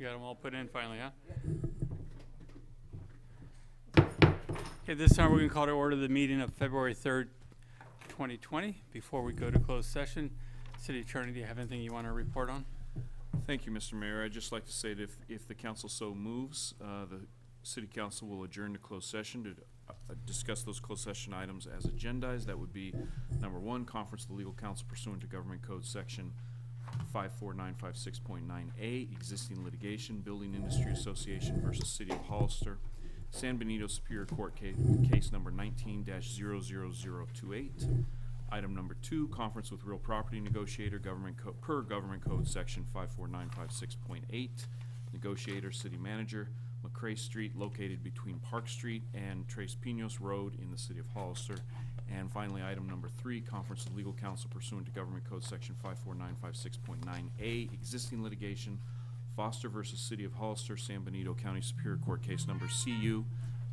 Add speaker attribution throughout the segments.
Speaker 1: got them all put in finally, huh? Okay, this time we're going to call to order the meeting of February 3rd, 2020. Before we go to closed session, City Attorney, do you have anything you want to report on?
Speaker 2: Thank you, Mr. Mayor. I'd just like to say that if the council so moves, the City Council will adjourn to closed session to discuss those closed session items as agendized. That would be number one, conference of the legal counsel pursuant to Government Code Section 54956.9A, existing litigation, Building Industry Association versus City of Hollister, San Benito Superior Court case number 19-00028. Item number two, conference with real property negotiator, per Government Code Section 54956.8, negotiator, city manager, McCrae Street, located between Park Street and Tres Pinos Road in the city of Hollister. And finally, item number three, conference with legal counsel pursuant to Government Code Section 54956.9A, existing litigation, Foster versus City of Hollister, San Benito County Superior Court case number CU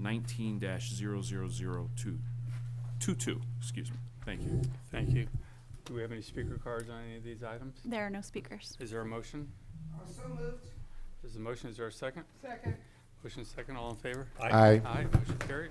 Speaker 2: 19-00022. Excuse me. Thank you.
Speaker 1: Thank you. Do we have any speaker cards on any of these items?
Speaker 3: There are no speakers.
Speaker 1: Is there a motion?
Speaker 4: So moved.
Speaker 1: Is the motion, is there a second?
Speaker 4: Second.
Speaker 1: Motion second, all in favor?
Speaker 5: Aye.
Speaker 1: Aye, motion carries.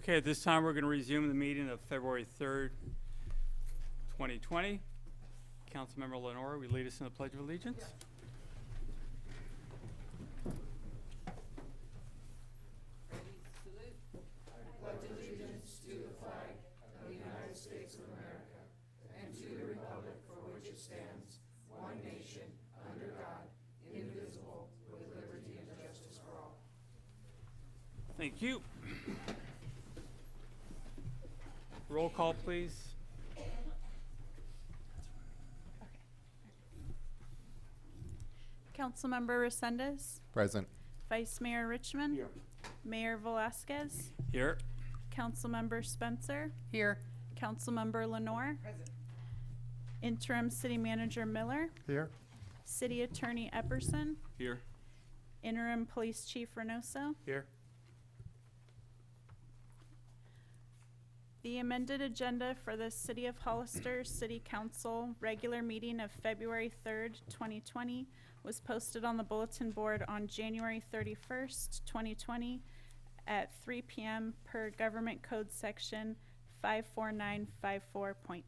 Speaker 1: Okay, at this time, we're going to resume the meeting of February 3rd, 2020. Councilmember Lenore, will you lead us in the Pledge of Allegiance? Thank you. Roll call, please.
Speaker 3: Councilmember Resendez,
Speaker 4: Present.
Speaker 3: Vice Mayor Richmond, Mayor Velasquez,
Speaker 1: Here.
Speaker 3: Councilmember Spencer,
Speaker 5: Here.
Speaker 3: Councilmember Lenore, Interim City Manager Miller,
Speaker 4: Here.
Speaker 3: City Attorney Epperson,
Speaker 2: Here.
Speaker 3: Interim Police Chief Reynoso.
Speaker 1: Here.
Speaker 3: The amended agenda for the City of Hollister City Council regular meeting of February 3rd, 2020 was posted on the bulletin board on January 31st, 2020 at 3 p.m. per Government Code Section 54954.2.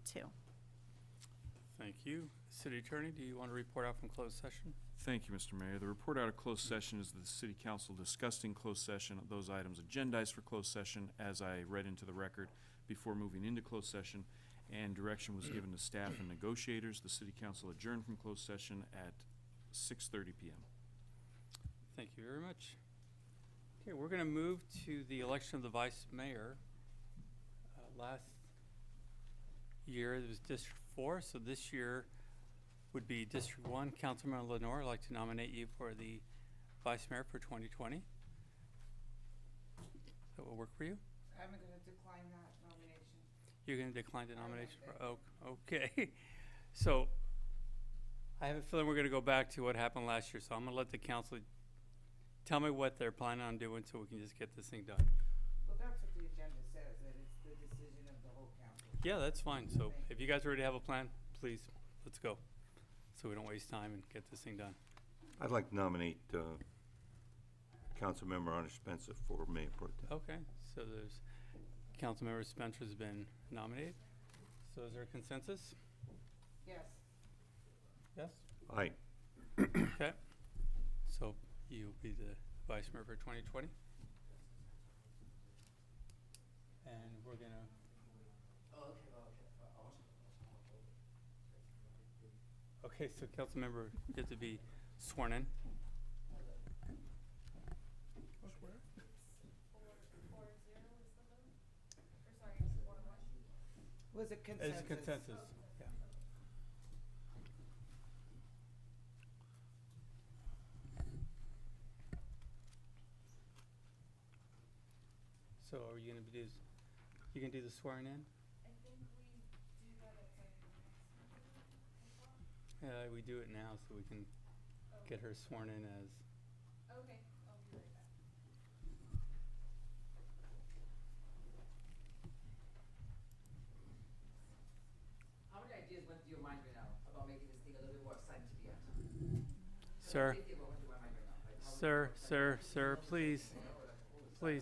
Speaker 1: Thank you. City Attorney, do you want to report out from closed session?
Speaker 2: Thank you, Mr. Mayor. The report out of closed session is the city council discussed in closed session those items agendized for closed session as I read into the record before moving into closed session, and direction was given to staff and negotiators. The city council adjourned from closed session at 6:30 p.m.
Speaker 1: Thank you very much. Okay, we're going to move to the election of the vice mayor. Last year it was District 4, so this year would be District 1. Councilman Lenore, I'd like to nominate you for the vice mayor for 2020. That will work for you?
Speaker 5: I'm going to decline that nomination.
Speaker 1: You're going to decline the nomination for, oh, okay. So I have a feeling we're going to go back to what happened last year, so I'm going to let the council tell me what they're planning on doing so we can just get this thing done.
Speaker 5: Well, that's what the agenda says, that it's the decision of the whole council.
Speaker 1: Yeah, that's fine. So if you guys already have a plan, please, let's go. So we don't waste time and get this thing done.
Speaker 6: I'd like to nominate Councilmember Honor Spencer for Mayor Pro Tem.
Speaker 1: Okay, so there's, Councilmember Spencer's been nominated. So is there a consensus?
Speaker 5: Yes.
Speaker 1: Yes?
Speaker 6: Aye.
Speaker 1: Okay. So you'll be the vice mayor for 2020. And we're gonna. Okay, so council member get to be sworn in.
Speaker 5: Was it consensus?
Speaker 1: It's a consensus, yeah. So are you gonna be, you gonna do the swearing in? We do it now so we can get her sworn in as.
Speaker 3: Okay, I'll be right back.
Speaker 7: How many ideas went through your mind right now about making this thing a little bit more exciting to be at?
Speaker 1: Sir,
Speaker 7: What went through my mind right now? Like, how
Speaker 1: sir, please,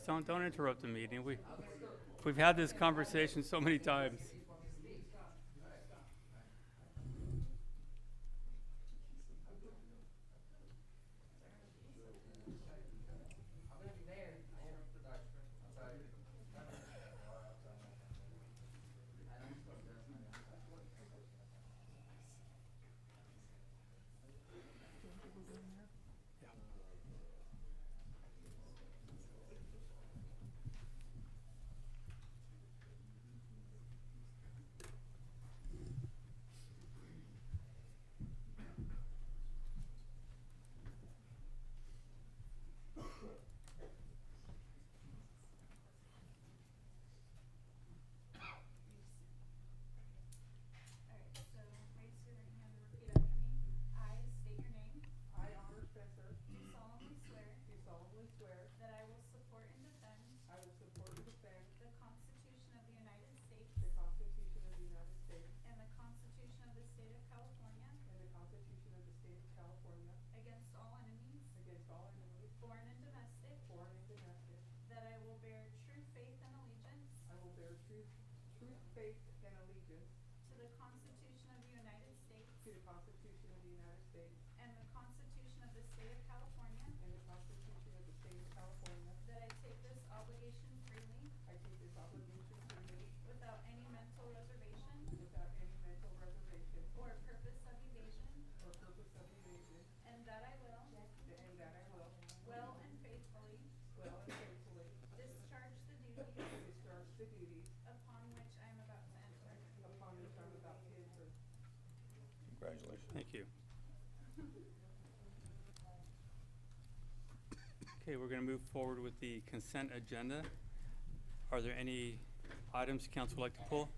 Speaker 1: don't interrupt the meeting. We've had this conversation so many times.
Speaker 7: I'm gonna be mayor. I have a production. I'm sorry.
Speaker 3: Alright, so raise your right hand and repeat after me. I state your name.
Speaker 5: I, Honor Spencer,
Speaker 3: Do solemnly swear
Speaker 5: do solemnly swear
Speaker 3: that I will support and defend
Speaker 5: I will support and defend
Speaker 3: the Constitution of the United States
Speaker 5: the Constitution of the United States
Speaker 3: and the Constitution of the State of California
Speaker 5: and the Constitution of the State of California
Speaker 3: against all enemies,
Speaker 5: against all enemies,
Speaker 3: foreign and domestic,
Speaker 5: foreign and domestic,
Speaker 3: that I will bear true faith and allegiance
Speaker 5: faith and allegiance
Speaker 3: to the Constitution of the United States
Speaker 5: to the Constitution of the United States
Speaker 3: and the Constitution of the State of California,
Speaker 5: and the Constitution of the State of California.
Speaker 3: that I take this obligation freely
Speaker 5: I take this obligation freely
Speaker 3: without any mental reservation
Speaker 5: without any mental reservation
Speaker 3: or purpose of evasion,
Speaker 5: or purpose of evasion,
Speaker 3: and that I will
Speaker 5: and that I will
Speaker 3: well and faithfully
Speaker 5: well and faithfully
Speaker 3: discharge the duties
Speaker 5: discharge the duties
Speaker 3: upon which I am about to enter.
Speaker 5: upon which I'm about to enter.
Speaker 6: Congratulations.
Speaker 1: Thank you. Okay, we're going to move forward with the consent agenda. Are there any items council would like to pull?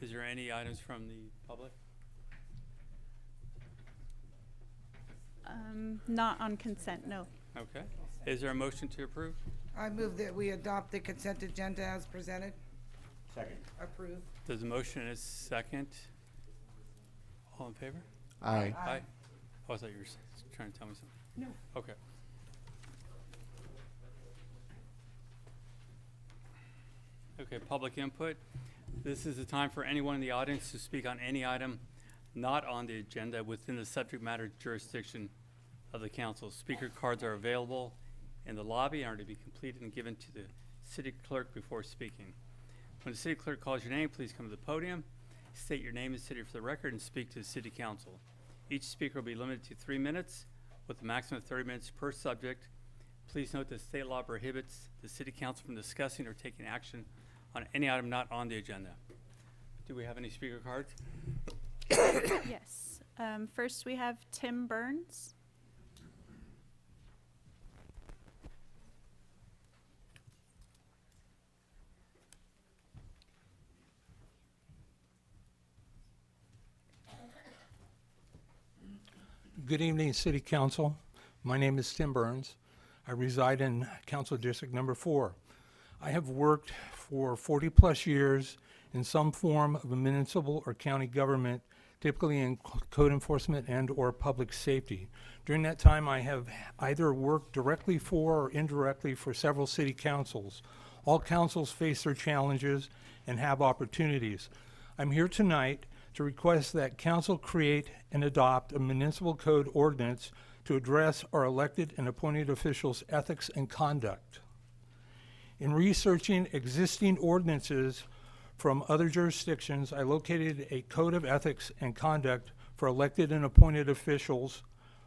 Speaker 1: Is there any items from the public?
Speaker 3: Not on consent, no.
Speaker 1: Okay. Is there a motion to approve?
Speaker 5: I move that we adopt the consent agenda as presented.
Speaker 6: Second.
Speaker 5: Approved.
Speaker 1: There's a motion and a second. All in favor?
Speaker 4: Aye.
Speaker 1: Aye. Oh, I thought you were trying to tell me something.
Speaker 5: No.
Speaker 1: Okay. Okay, public input. This is the time for anyone in the audience to speak on any item not on the agenda within the subject matter jurisdiction of the council. Speaker cards are available in the lobby and are to be completed and given to the city clerk before speaking. When the city clerk calls your name, please come to the podium, state your name and city for the record, and speak to the city council. Each speaker will be limited to 3 minutes with a maximum of 30 minutes per subject. Please note that state law prohibits the city council from discussing or taking action on any item not on the agenda. Do we have any speaker cards?
Speaker 3: Yes. First, we have Tim Burns.
Speaker 4: Good evening, City Council. My name is Tim Burns. I reside in Council District Number 4. I have worked for 40-plus years in some form of a municipal or county government, typically in code enforcement and/or public safety. During that time, I have either worked directly for or indirectly for several city councils. All councils face their challenges and have opportunities. I'm here tonight to request that council create and adopt a municipal code ordinance to address our elected and appointed officials' ethics and conduct. In researching existing ordinances from other jurisdictions, I located a code of ethics and conduct for elected and appointed officials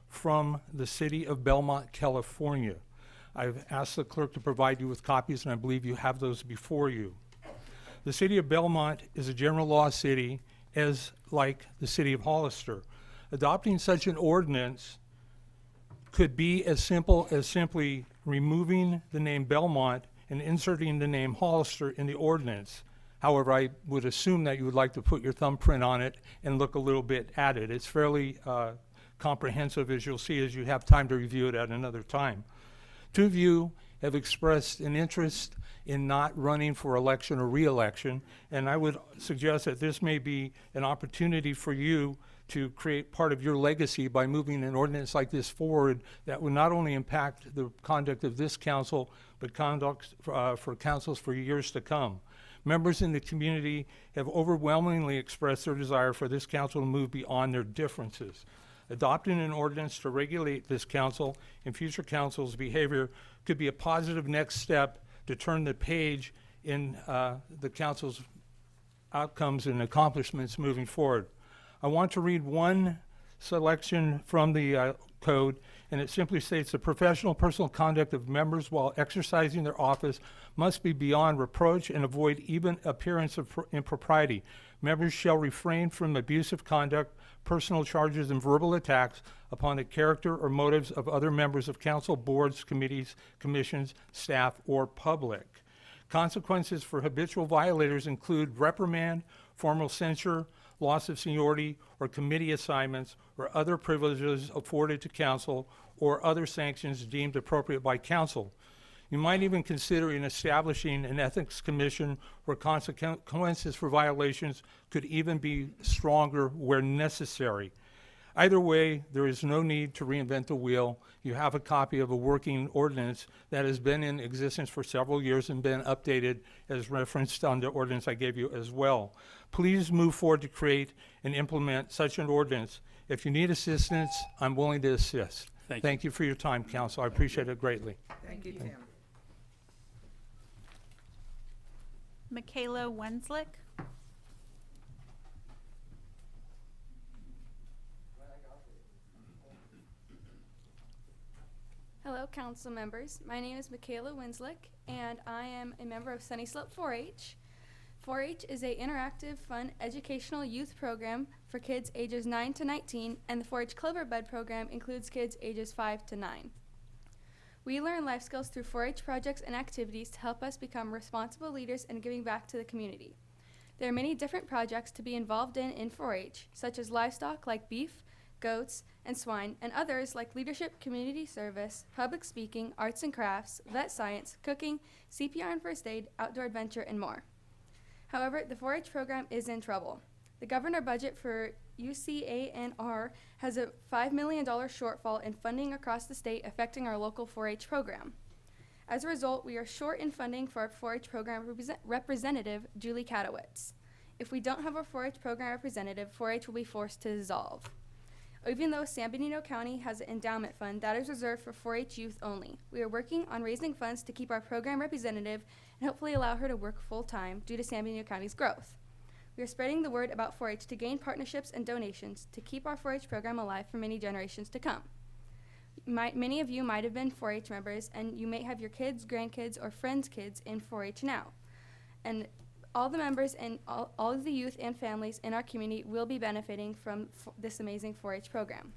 Speaker 4: from the city of Belmont, California. I've asked the clerk to provide you with copies, and I believe you have those before you. The city of Belmont is a general law city, as like the city of Hollister. Adopting such an ordinance could be as simple as simply removing the name Belmont and inserting the name Hollister in the ordinance. However, I would assume that you would like to put your thumbprint on it and look a little bit at it. It's fairly comprehensive, as you'll see, as you have time to review it at another time. Two of you have expressed an interest in not running for election or re-election, and I would suggest that this may be an opportunity for you to create part of your legacy by moving an ordinance like this forward that would not only impact the conduct of this council, but conduct for councils for years to come. Members in the community have overwhelmingly expressed their desire for this council to move beyond their differences. Adopting an ordinance to regulate this council and future councils' behavior could be a positive next step to turn the page in the council's outcomes and accomplishments moving forward. I want to read one selection from the code, and it simply states the professional personal conduct of members while exercising their office must be beyond reproach and avoid even appearance of impropriety. Members shall refrain from abusive conduct, personal charges, and verbal attacks upon the character or motives of other members of council, boards, committees, commissions, staff, or public. Consequences for habitual violators include reprimand, formal censure, loss of seniority or committee assignments, or other privileges afforded to council, or other sanctions deemed appropriate by council. You might even consider in establishing an ethics commission where consequences for violations could even be stronger where necessary. Either way, there is no need to reinvent the wheel. You have a copy of a working ordinance that has been in existence for several years and been updated as referenced on the ordinance I gave you as well. Please move forward to create and implement such an ordinance. If you need assistance, I'm willing to assist.
Speaker 1: Thank you.
Speaker 4: You for your time, council. I appreciate it greatly.
Speaker 5: Thank you, Tim.
Speaker 3: Michaela Wenslick.
Speaker 8: Hello, council members. My name is Michaela Winslick, and I am a member of Sunny Slope 4-H. 4-H is an interactive, fun, educational youth program for kids ages 9 to 19, and the 4-H Clover Bud program includes kids ages 5 to 9. We learn life skills through 4-H projects and activities to help us become responsible leaders and giving back to the community. There are many different projects to be involved in 4-H, such as livestock like beef, goats, and swine, and others like leadership, community service, public speaking, arts and crafts, vet science, cooking, CPR and first aid, outdoor adventure, and more. However, the 4-H program is in trouble. The governor budget for UCANR has a $5 million shortfall in funding across the state, affecting our local 4-H program. As a result, we are short in funding for our 4-H program representative, Julie Katowitz. If we don't have a 4-H program representative, 4-H will be forced to dissolve. Even though San Benito County has an endowment fund that is reserved for 4-H youth only, we are working on raising funds to keep our program representative and hopefully allow her to work full-time due to San Benito County's growth. We are spreading the word about 4-H to gain partnerships and donations to keep our 4-H program alive for many generations to come. Many of you might have been 4-H members, and you may have your kids, grandkids, or friends' kids in 4-H now. And all the members and all of the youth and families in our community will be benefiting from this amazing 4-H program.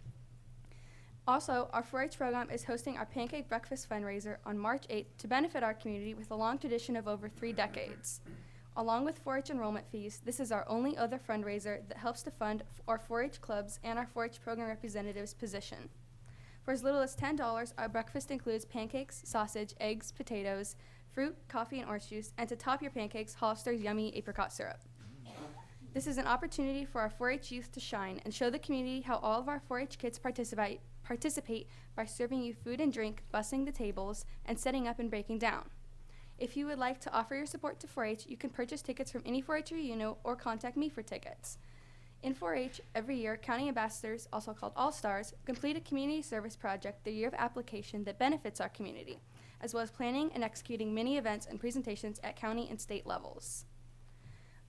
Speaker 8: Also, our 4-H program is hosting our Pancake Breakfast fundraiser on March 8th to benefit our community with a long tradition of over 3 decades. Along with 4-H enrollment fees, this is our only other fundraiser that helps to fund our 4-H clubs and our 4-H program representative's position. For as little as $10, our breakfast includes pancakes, sausage, eggs, potatoes, fruit, coffee, and orange juice, and to top your pancakes, Hollister's yummy apricot syrup. This is an opportunity for our 4-H youth to shine and show the community how all of our 4-H kids participate by serving you food and drink, bussing the tables, and setting up and breaking down. If you would like to offer your support to 4-H, you can purchase tickets from any 4-Her you know or contact me for tickets. In 4-H, every year, county ambassadors, also called All-Stars, complete a community service project the year of application that benefits our community, as well as planning and executing many events and presentations at county and state levels.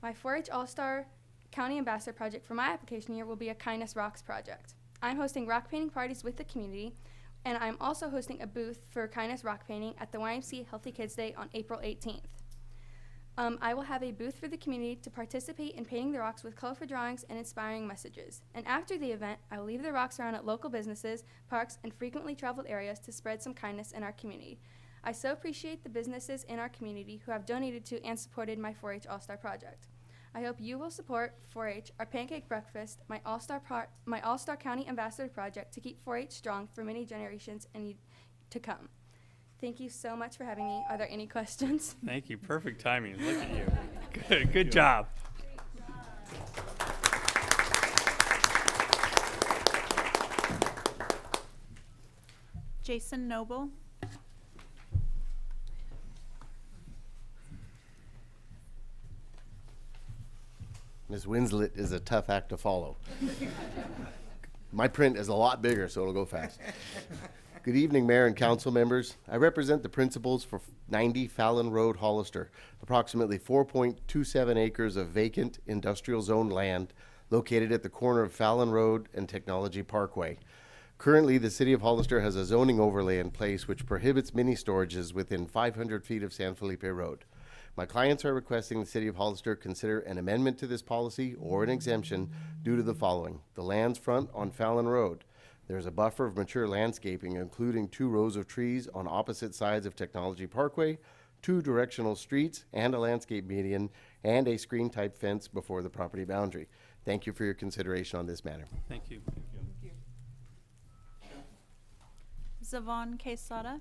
Speaker 8: My 4-H All-Star County Ambassador project for my application year will be a Kindness Rocks project. I'm hosting rock painting parties with the community, and I'm also hosting a booth for Kindness Rock Painting at the YMCA Healthy Kids Day on April 18th. I will have a booth for the community to participate in painting the rocks with colorful drawings and inspiring messages. And after the event, I will leave the rocks around at local businesses, parks, and frequently traveled areas to spread some kindness in our community. I so appreciate the businesses in our community who have donated to and supported my 4-H All-Star project. I hope you will support 4-H, our Pancake Breakfast, my All-Star County Ambassador project to keep 4-H strong for many generations and to come. Thank you so much for having me. Are there any questions?
Speaker 1: Thank you. Perfect timing. Look at you. Good job.
Speaker 3: Jason Noble.
Speaker 9: Ms. Winslet is a tough act to follow. My print is a lot bigger, so it'll go fast. Good evening, Mayor and Council members. I represent the principals for 90 Fallon Road, Hollister, approximately 4.27 acres of vacant industrial zone land located at the corner of Fallon Road and Technology Parkway. Currently, the City of Hollister has a zoning overlay in place which prohibits mini storages within 500 feet of San Felipe Road. My clients are requesting the City of Hollister consider an amendment to this policy or an exemption due to the following. The land's front on Fallon Road. There's a buffer of mature landscaping, including 2 rows of trees on opposite sides of Technology Parkway, 2 directional streets, and a landscape median, and a screen-type fence before the property boundary. Thank you for your consideration on this matter.
Speaker 1: Thank you.
Speaker 3: Zavon Quesada.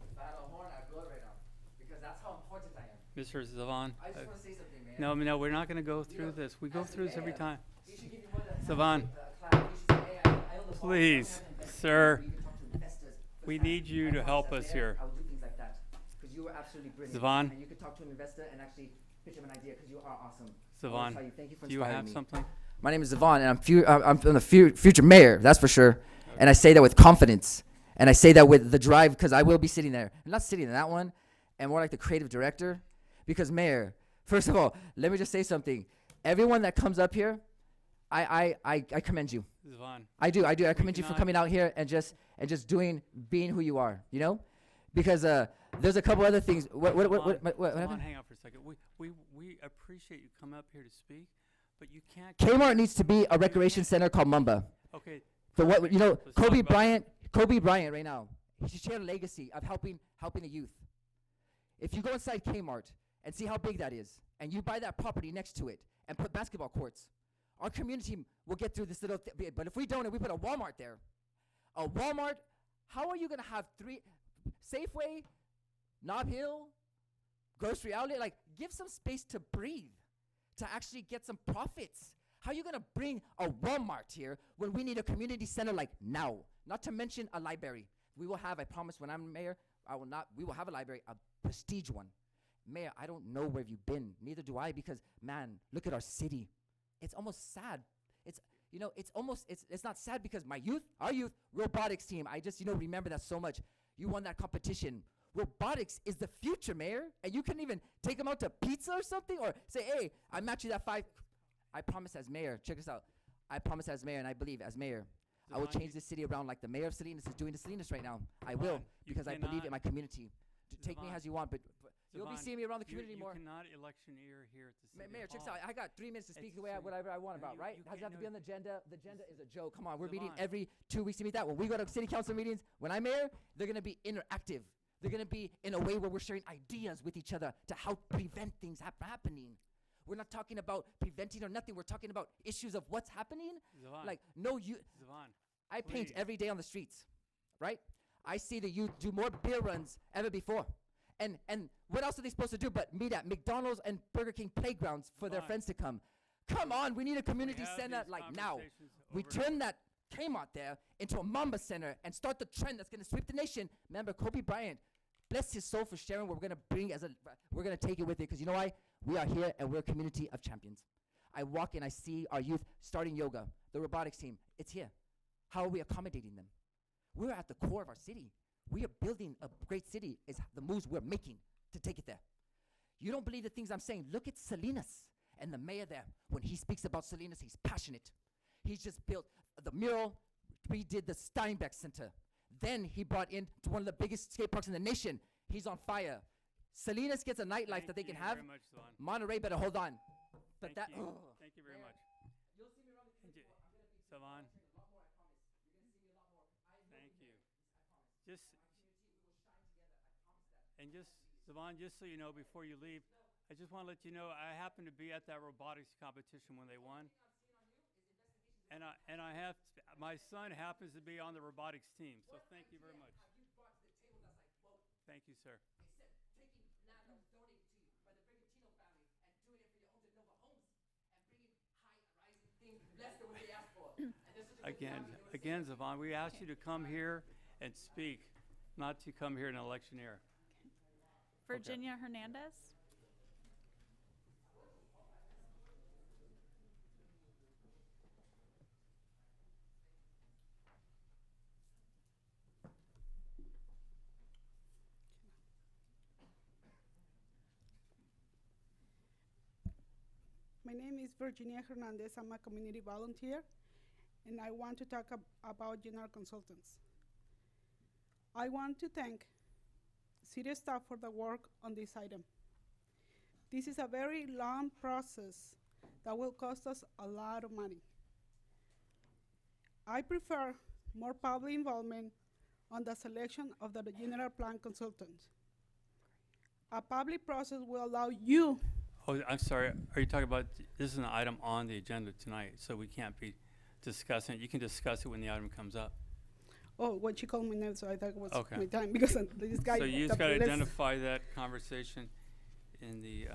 Speaker 7: If I had a horn, I'd blow it right now. Because that's how important I am.
Speaker 1: Mr. Zavon.
Speaker 7: I just want to say something, man.
Speaker 1: No, we're not going to go through this. We go through this every time.
Speaker 7: You should give me more than
Speaker 1: Savon,
Speaker 7: Clara, you should say, hey, I own the farm,
Speaker 1: please,
Speaker 7: I have investors,
Speaker 1: sir,
Speaker 7: you can talk to investors
Speaker 1: we
Speaker 7: firsthand.
Speaker 1: need you
Speaker 7: I
Speaker 1: to
Speaker 7: promise
Speaker 1: help
Speaker 7: as
Speaker 1: us
Speaker 7: mayor,
Speaker 1: here.
Speaker 7: I will do things like that, because you are absolutely brilliant.
Speaker 1: Savon?
Speaker 7: And you can talk to an investor and actually pitch him an idea, because you are awesome. I wanna
Speaker 1: Savon,
Speaker 7: tell you, thank you for
Speaker 1: do you
Speaker 7: inspiring
Speaker 1: have
Speaker 7: me.
Speaker 1: something?
Speaker 7: My name is Zavon, and I'm the future mayor, that's for sure. And I say that with confidence. And I say that with the drive, because I will be sitting there. I'm not sitting in that one, and more like the creative director. Because, Mayor, first of all, let me just say something. Everyone that comes up here, I commend you.
Speaker 1: Savon,
Speaker 7: I do. I commend you for
Speaker 1: cannot-
Speaker 7: coming out here and just being who you are, you know? Because there's a couple other things. What
Speaker 1: Savon,
Speaker 7: happened?
Speaker 1: hang on for a second. We appreciate you come up here to speak, but you can't.
Speaker 7: Kmart needs to be a recreation center called Mamba.
Speaker 1: Okay.
Speaker 7: For what,
Speaker 1: perfect.
Speaker 7: you know,
Speaker 1: Let's talk
Speaker 7: Kobe
Speaker 1: about-
Speaker 7: Bryant right now, he shared a legacy of helping the youth. If you go inside Kmart and see how big that is, and you buy that property next to it and put basketball courts, our community will get through this little bit. But if we don't and we put a Walmart there, how are you gonna have three Safeway, Nob Hill, grocery outlet? Like, give some space to breathe, to actually get some profits. How are you gonna bring a Walmart here when we need a community center like now? Not to mention a library. We will have, I promise, when I'm mayor, we will have a library, a prestige one. Mayor, I don't know where you've been. Neither do I, because, man, look at our city. It's almost sad. It's not sad because our youth, robotics team, I just, remember that so much. You won that competition. Robotics is the future, Mayor. And you couldn't even take them out to pizza or something, or say, hey, I match you that 5. I promise as mayor, check this out. I promise as mayor, and I believe as mayor, I will
Speaker 1: Devon,
Speaker 7: change the city around like the mayor of Salinas is doing to Salinas right now. I will,
Speaker 1: Devon, you
Speaker 7: because I believe in
Speaker 1: cannot-
Speaker 7: my community. Take me
Speaker 1: Devon,
Speaker 7: as you want, but you'll be
Speaker 1: Devon,
Speaker 7: seeing me around the community
Speaker 1: you
Speaker 7: more.
Speaker 1: cannot electioneer here at the city
Speaker 7: Mayor, check this out.
Speaker 1: hall.
Speaker 7: I got 3 minutes to speak
Speaker 1: It's
Speaker 7: the way
Speaker 1: just-
Speaker 7: whatever I want
Speaker 1: no,
Speaker 7: about,
Speaker 1: you-
Speaker 7: right?
Speaker 1: you
Speaker 7: Doesn't
Speaker 1: can't-
Speaker 7: have to be
Speaker 1: no.
Speaker 7: on the agenda. The agenda is a joke. Come on, we're meeting
Speaker 1: Devon.
Speaker 7: every 2 weeks to meet that. When we go to city council meetings, when I'm mayor, they're gonna be interactive. They're gonna be in a way where we're sharing ideas with each other to help prevent things happening. We're not talking about preventing or nothing. We're talking about issues of what's happening.
Speaker 1: Zavon,
Speaker 7: Like,
Speaker 1: Zavon,
Speaker 7: I paint
Speaker 1: please.
Speaker 7: every day on the streets, right? I see the youth do more beer runs ever before. And what else are they supposed to do but meet at McDonald's and Burger King playgrounds for their
Speaker 1: Fine.
Speaker 7: friends to come? Come on, we need a community
Speaker 1: have
Speaker 7: center
Speaker 1: these
Speaker 7: like now.
Speaker 1: conversations
Speaker 7: We
Speaker 1: over and
Speaker 7: turn that Kmart there into a Mamba center and start the trend that's gonna sweep the nation. Remember, Kobe Bryant, bless his soul for sharing what we're gonna bring we're gonna take it with it, because you know why? We are here and we're a community of champions. I walk and I see our youth starting yoga, the robotics team, it's here. How are we accommodating them? We're at the core of our city. We are building a great city, is the moves we're making to take it there. You don't believe the things I'm saying? Look at Salinas and the mayor there. When he speaks about Salinas, he's passionate. He's just built the mural, redid the Steinbeck Center. Then he brought in to one of the biggest skate parks in the nation. He's on fire. Salinas gets a nightlife that they can have.
Speaker 1: Thank you very much, Zavon.
Speaker 7: Monterey better hold on. But
Speaker 1: Thank
Speaker 7: that,
Speaker 1: you.
Speaker 7: ugh.
Speaker 1: Thank you very much.
Speaker 7: You'll see me around the
Speaker 1: Thank you. Savon. Thank you. Just, and just, Savon, just so you know, before you leave, I just want to let you know, I happened to be at that robotics competition when they won. And I have, my son happens to be on the robotics team, so thank you very much. Thank you, sir. Again, Zavon, we asked you to come here and speak, not to come here in an electioneer.
Speaker 3: Virginia Hernandez.
Speaker 10: My name is Virginia Hernandez. I'm a community volunteer, and I want to talk about general consultants. I want to thank city staff for the work on this item. This is a very long process that will cost us a lot of money. I prefer more public involvement on the selection of the general plan consultant. A public process will allow you.
Speaker 1: Oh, I'm sorry, are you talking about, this is an item on the agenda tonight, so we can't be discussing it. You can discuss it when the item comes up.
Speaker 10: Oh, when she called me now, so I thought it was
Speaker 1: Okay.
Speaker 10: my time, because this guy.
Speaker 1: So you just
Speaker 10: the
Speaker 1: gotta
Speaker 10: let's-
Speaker 1: identify that conversation in the,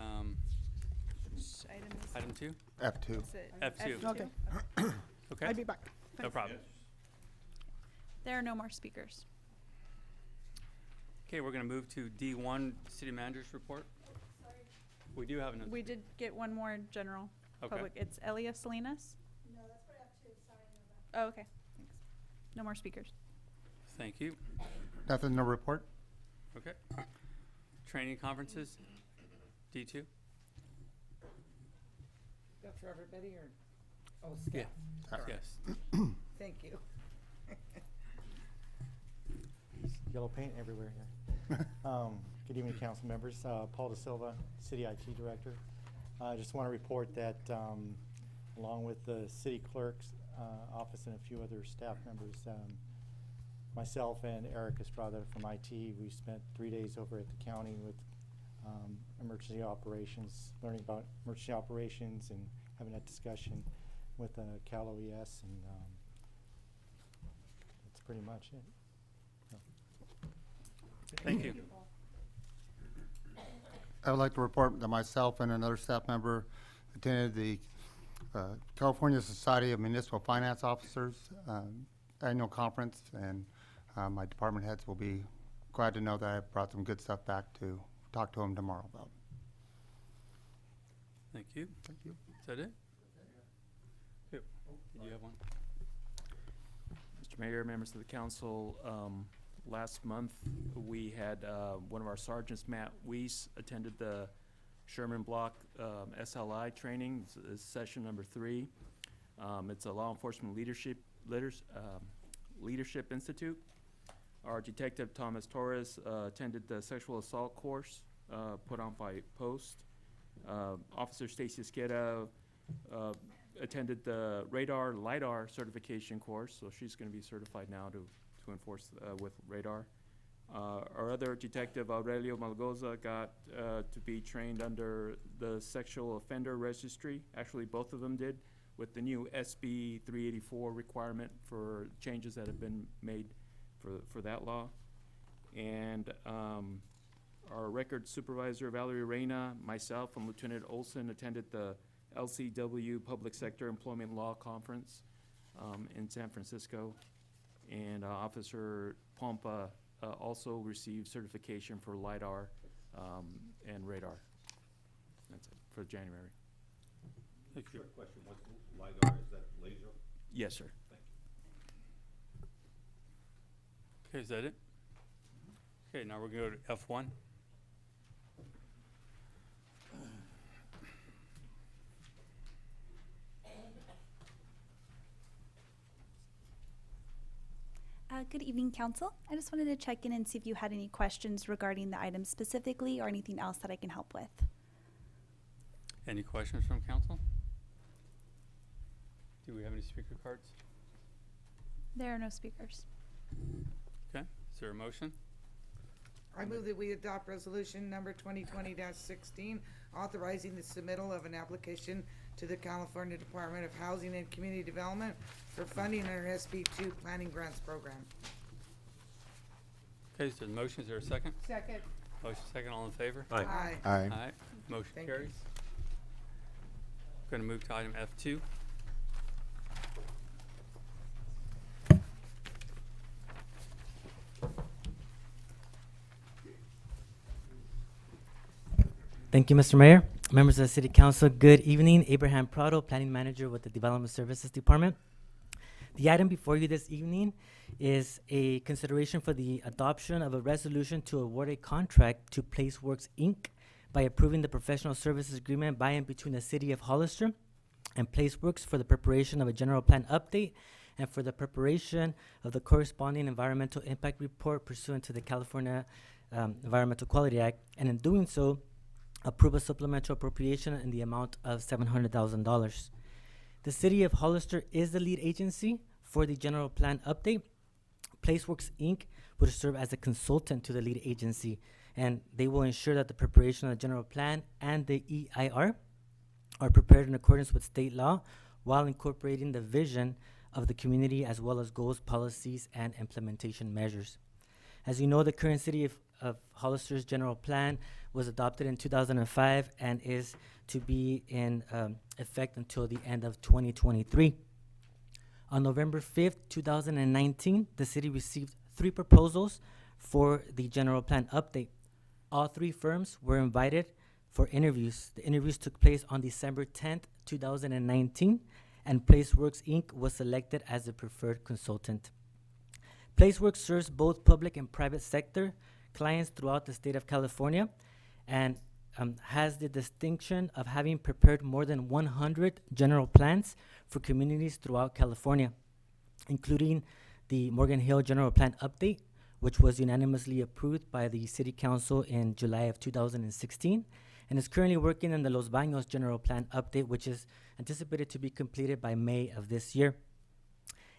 Speaker 3: Which item is
Speaker 1: item 2?
Speaker 9: F2.
Speaker 3: it?
Speaker 1: F2.
Speaker 10: Okay.
Speaker 1: Okay,
Speaker 10: I'll be back.
Speaker 1: no problem.
Speaker 3: There are no more speakers.
Speaker 1: Okay, we're gonna move to D1, City Manager's Report. We do have another.
Speaker 3: We did get one more general
Speaker 1: Okay.
Speaker 3: public. It's Elia Salinas. No, that's for F2. Sorry. Oh, okay. Thanks. No more speakers.
Speaker 1: Thank you.
Speaker 6: Nothing to report?
Speaker 1: Okay. Training conferences, D2.
Speaker 5: That's for everybody or? Oh,
Speaker 1: Yeah.
Speaker 5: staff.
Speaker 1: Yes.
Speaker 5: Thank you.
Speaker 11: Yellow paint everywhere here. Good evening, council members. Paul Da Silva, City IT Director. I just want to report that along with the city clerk's office and a few other staff members, myself and Eric Estrada from IT, we spent 3 days over at the county with emergency operations, learning about emergency operations and having that discussion with Cal OES, and that's pretty much it.
Speaker 1: Thank you.
Speaker 6: I would like to report that myself and another staff member attended the California Society of Municipal Finance Officers annual conference, and my department heads will be glad to know that I brought some good stuff back to talk to them tomorrow about.
Speaker 1: Thank you.
Speaker 6: Thank you.
Speaker 1: Is that it? Who? Did you have one?
Speaker 2: Mr. Mayor, members of the council, last month we had one of our sergeants, Matt Weiss, attended the Sherman Block SLI training. It's session number 3. It's a law enforcement leadership institute. Our detective Thomas Torres attended the sexual assault course put on by Post. Officer Stacy Esqueda attended the radar LiDAR certification course, so she's going to be certified now to enforce with radar. Our other detective, Aurelio Malgoza, got to be trained under the sexual offender registry. Actually, both of them did, with the new SB 384 requirement for changes that have been made for that law. And our record supervisor, Valerie Reyna, myself, and Lieutenant Olson attended the LCW Public Sector Employment Law Conference in San Francisco. And Officer Pompa also received certification for LiDAR and radar. That's it for January.
Speaker 1: Thank you.
Speaker 6: Question, what's LiDAR, is that laser?
Speaker 2: Yes, sir.
Speaker 1: Okay, is that it? Okay, now we're going to go to F1.
Speaker 12: Good evening, Council. I just wanted to check in and see if you had any questions regarding the item specifically or anything else that I can help with.
Speaker 1: Any questions from council? Do we have any speaker cards?
Speaker 3: There are no speakers.
Speaker 1: Okay, is there a motion?
Speaker 5: I move that we adopt resolution number 2020-16, authorizing the submittal of an application to the California Department of Housing and Community Development for funding under SB2 Planning Grants Program.
Speaker 1: Okay, so the motion, is there a second?
Speaker 5: Second.
Speaker 1: Motion second, all in favor?
Speaker 5: Aye.
Speaker 6: Aye.
Speaker 1: Aye. Motion
Speaker 5: Thank you.
Speaker 1: carries. Going to move to item F2.
Speaker 13: Thank you, Mr. Mayor. Members of the City Council, good evening. Abraham Prado, Planning Manager with the Development Services Department. The item before you this evening is a consideration for the adoption of a resolution to award a contract to PlaceWorks, Inc. by approving the professional services agreement by and between the City of Hollister and PlaceWorks for the preparation of a general plan update and for the preparation of the corresponding environmental impact report pursuant to the California Environmental Quality Act, and in doing so, approve a supplemental appropriation in the amount of $700,000. The City of Hollister is the lead agency for the general plan update. PlaceWorks, Inc. would serve as a consultant to the lead agency, and they will ensure that the preparation of the general plan and the EIR are prepared in accordance with state law while incorporating the vision of the community as well as goals, policies, and implementation measures. As you know, the current City of Hollister's general plan was adopted in 2005 and is to be in effect until the end of 2023. On November 5th, 2019, the city received 3 proposals for the general plan update. All 3 firms were invited for interviews. The interviews took place on December 10th, 2019, and PlaceWorks Inc. was selected as the preferred consultant. PlaceWorks serves both public and private sector clients throughout the state of California and has the distinction of having prepared more than 100 general plans for communities throughout California, including the Morgan Hill General Plan Update, which was unanimously approved by the City Council in July of 2016, and is currently working on the Los Baños General Plan Update, which is anticipated to be completed by May of this year.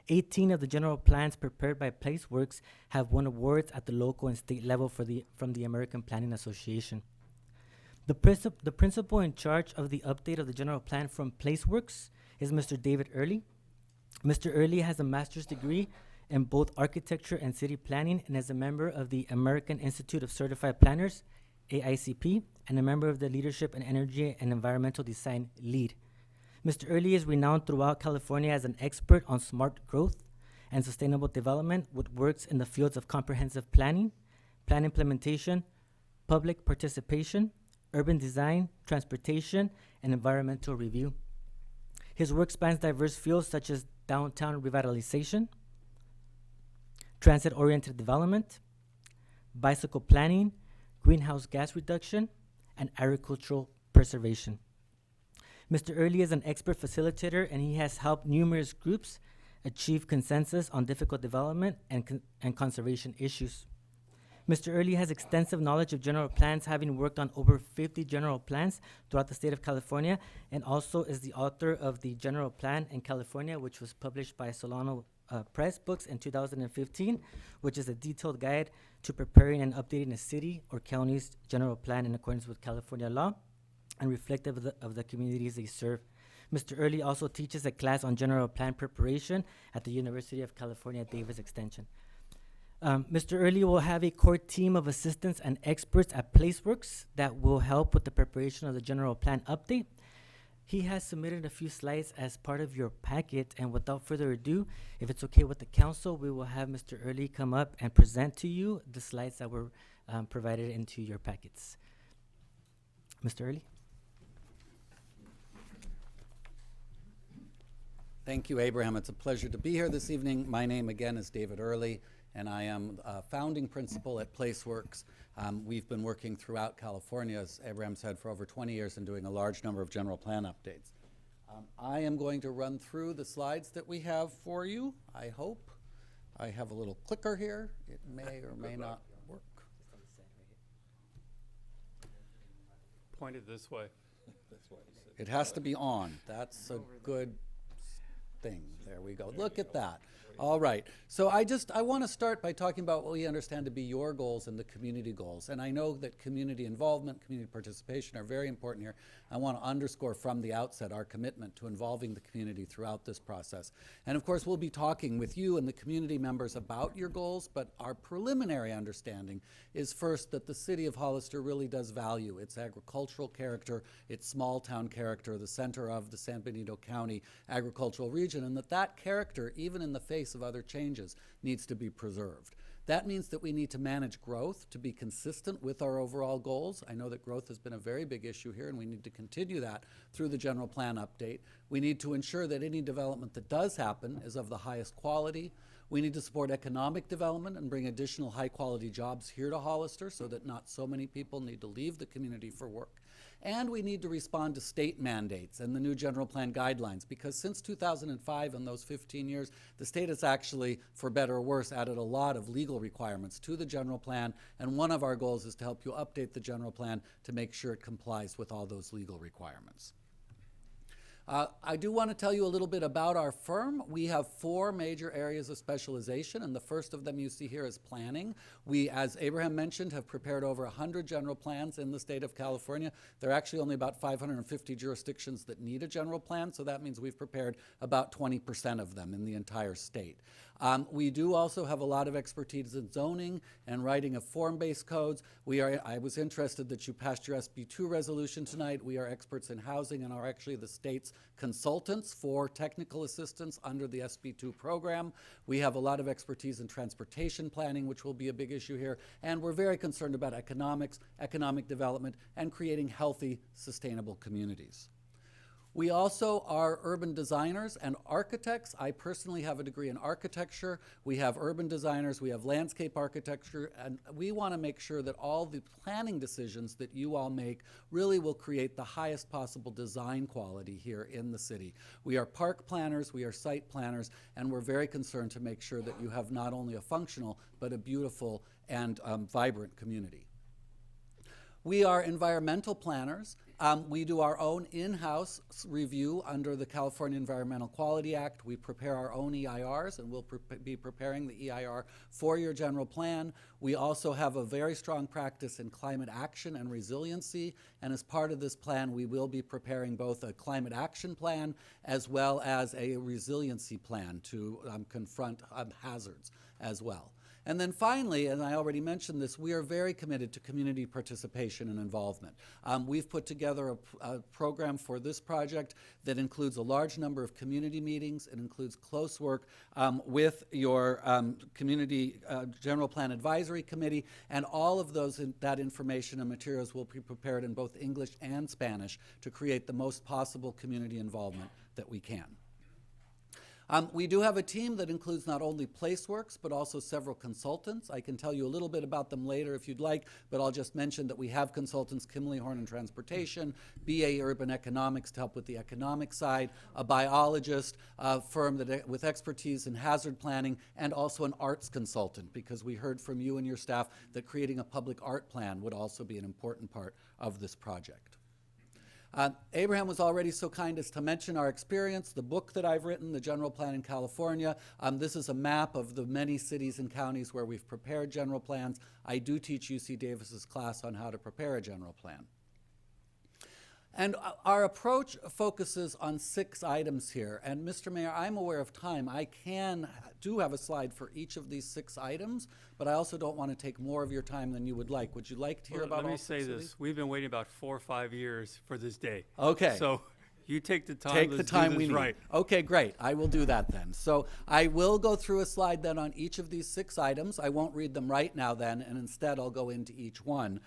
Speaker 13: 18 of the general plans prepared by PlaceWorks have won awards at the local and state level from the American Planning Association. The principal in charge of the update of the general plan from PlaceWorks is Mr. David Early. Mr. Early has a master's degree in both architecture and city planning and is a member of the American Institute of Certified Planners, AICP, and a member of the Leadership in Energy and Environmental Design LEAD. Mr. Early is renowned throughout California as an expert on smart growth and sustainable development with works in the fields of comprehensive planning, plan implementation, public participation, urban design, transportation, and environmental review. His work spans diverse fields such as downtown revitalization, transit-oriented development, bicycle planning, greenhouse gas reduction, and agricultural preservation. Mr. Early is an expert facilitator, and he has helped numerous groups achieve consensus on difficult development and conservation issues. Mr. Early has extensive knowledge of general plans, having worked on over 50 general plans throughout the state of California, and also is the author of the General Plan in California, which was published by Solano Press Books in 2015, which is a detailed guide to preparing and updating a city or county's general plan in accordance with California law and reflective of the communities they serve. Mr. Early also teaches a class on general plan preparation at the University of California, Davis Extension. Mr. Early will have a core team of assistants and experts at PlaceWorks that will help with the preparation of the general plan update. He has submitted a few slides as part of your packet, and without further ado, if it's okay with the council, we will have Mr. Early come up and present to you the slides that were provided into your packets. Mr. Early?
Speaker 14: Thank you, Abraham. It's a pleasure to be here this evening. My name again is David Early, and I am a founding principal at PlaceWorks. We've been working throughout California, as Abraham said, for over 20 years and doing a large number of general plan updates. I am going to run through the slides that we have for you, I hope. I have a little clicker here. It may or may not work.
Speaker 1: Pointed this way.
Speaker 14: It has to be on. That's a good thing. There we go. Look at that. All right. So I want to start by talking about what we understand to be your goals and the community goals. And I know that community involvement, community participation are very important here. I want to underscore from the outset our commitment to involving the community throughout this process. And of course, we'll be talking with you and the community members about your goals, but our preliminary understanding is first that the city of Hollister really does value its agricultural character, its small town character, the center of the San Benito County agricultural region, and that character, even in the face of other changes, needs to be preserved. That means that we need to manage growth to be consistent with our overall goals. I know that growth has been a very big issue here, and we need to continue that through the general plan update. We need to ensure that any development that does happen is of the highest quality. We need to support economic development and bring additional high-quality jobs here to Hollister so that not so many people need to leave the community for work. And we need to respond to state mandates and the new general plan guidelines, because since 2005 and those 15 years, the state has actually, for better or worse, added a lot of legal requirements to the general plan, and one of our goals is to help you update the general plan to make sure it complies with all those legal requirements. I do want to tell you a little bit about our firm. We have 4 major areas of specialization, and the first of them you see here is planning. We, as Abraham mentioned, have prepared over 100 general plans in the state of California. There are actually only about 550 jurisdictions that need a general plan, so that means we've prepared about 20% of them in the entire state. We do also have a lot of expertise in zoning and writing of form-based codes. I was interested that you passed your SB2 resolution tonight. We are experts in housing and are actually the state's consultants for technical assistance under the SB2 program. We have a lot of expertise in transportation planning, which will be a big issue here, and we're very concerned about economics, economic development, and creating healthy, sustainable communities. We also are urban designers and architects. I personally have a degree in architecture. We have urban designers, we have landscape architecture, and we want to make sure that all the planning decisions that you all make really will create the highest possible design quality here in the city. We are park planners, we are site planners, and we're very concerned to make sure that you have not only a functional, but a beautiful and vibrant community. We are environmental planners. We do our own in-house review under the California Environmental Quality Act. We prepare our own EIRs, and we'll be preparing the EIR for your general plan. We also have a very strong practice in climate action and resiliency, and as part of this plan, we will be preparing both a climate action plan as well as a resiliency plan to confront hazards as well. And then finally, and I already mentioned this, we are very committed to community participation and involvement. We've put together a program for this project that includes a large number of community meetings. It includes close work with your community general plan advisory committee, and all of that information and materials will be prepared in both English and Spanish to create the most possible community involvement that we can. We do have a team that includes not only PlaceWorks, but also several consultants. I can tell you a little bit about them later if you'd like, but I'll just mention that we have consultants, Kimley Horn in Transportation, BA Urban Economics to help with the economic side, a biologist, a firm with expertise in hazard planning, and also an arts consultant, because we heard from you and your staff that creating a public art plan would also be an important part of this project. Abraham was already so kind as to mention our experience, the book that I've written, The General Plan in California. This is a map of the many cities and counties where we've prepared general plans. I do teach UC Davis's class on how to prepare a general plan. And our approach focuses on 6 items here. And Mr. Mayor, I'm aware of time. I do have a slide for each of these 6 items, but I also don't want to take more of your time than you would like. Would you like to hear about all 6 of these?
Speaker 1: Let me say this. We've been waiting about 4 or 5 years for this day.
Speaker 14: Okay.
Speaker 1: So you take the time.
Speaker 14: Take
Speaker 1: Let's
Speaker 14: the time
Speaker 1: do
Speaker 14: we
Speaker 1: this
Speaker 14: need.
Speaker 1: right.
Speaker 14: Okay, great. I will do that then. So I will go through a slide then on each of these 6 items. I won't read them right now then, and instead I'll go into each one.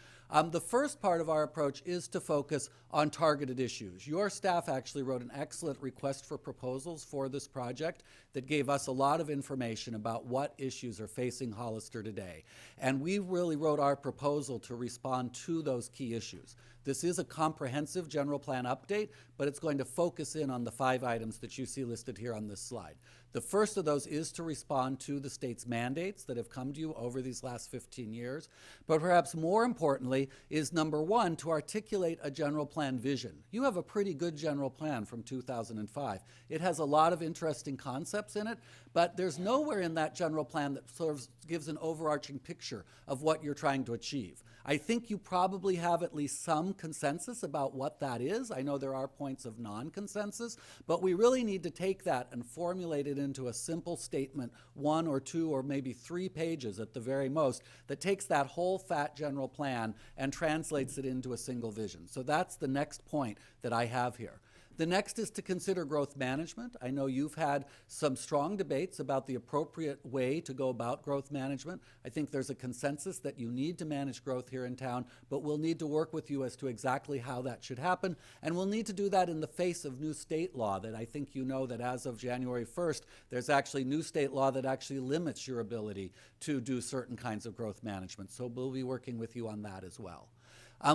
Speaker 14: The first part of our approach is to focus on targeted issues. Your staff actually wrote an excellent request for proposals for this project that gave us a lot of information about what issues are facing Hollister today. And we really wrote our proposal to respond to those key issues. This is a comprehensive general plan update, but it's going to focus in on the 5 items that you see listed here on this slide. The first of those is to respond to the state's mandates that have come to you over these last 15 years. But perhaps more importantly is number 1, to articulate a general plan vision. You have a pretty good general plan from 2005. It has a lot of interesting concepts in it, but there's nowhere in that general plan that sort of gives an overarching picture of what you're trying to achieve. I think you probably have at least some consensus about what that is. I know there are points of non-consensus, but we really need to take that and formulate it into a simple statement, 1 or 2 or maybe 3 pages at the very most, that takes that whole fat general plan and translates it into a single vision. So that's the next point that I have here. The next is to consider growth management. I know you've had some strong debates about the appropriate way to go about growth management. I think there's a consensus that you need to manage growth here in town, but we'll need to work with you as to exactly how that should happen. And we'll need to do that in the face of new state law that I think you know that as of January 1st, there's actually new state law that actually limits your ability to do certain kinds of growth management. So we'll be working with you on that as well.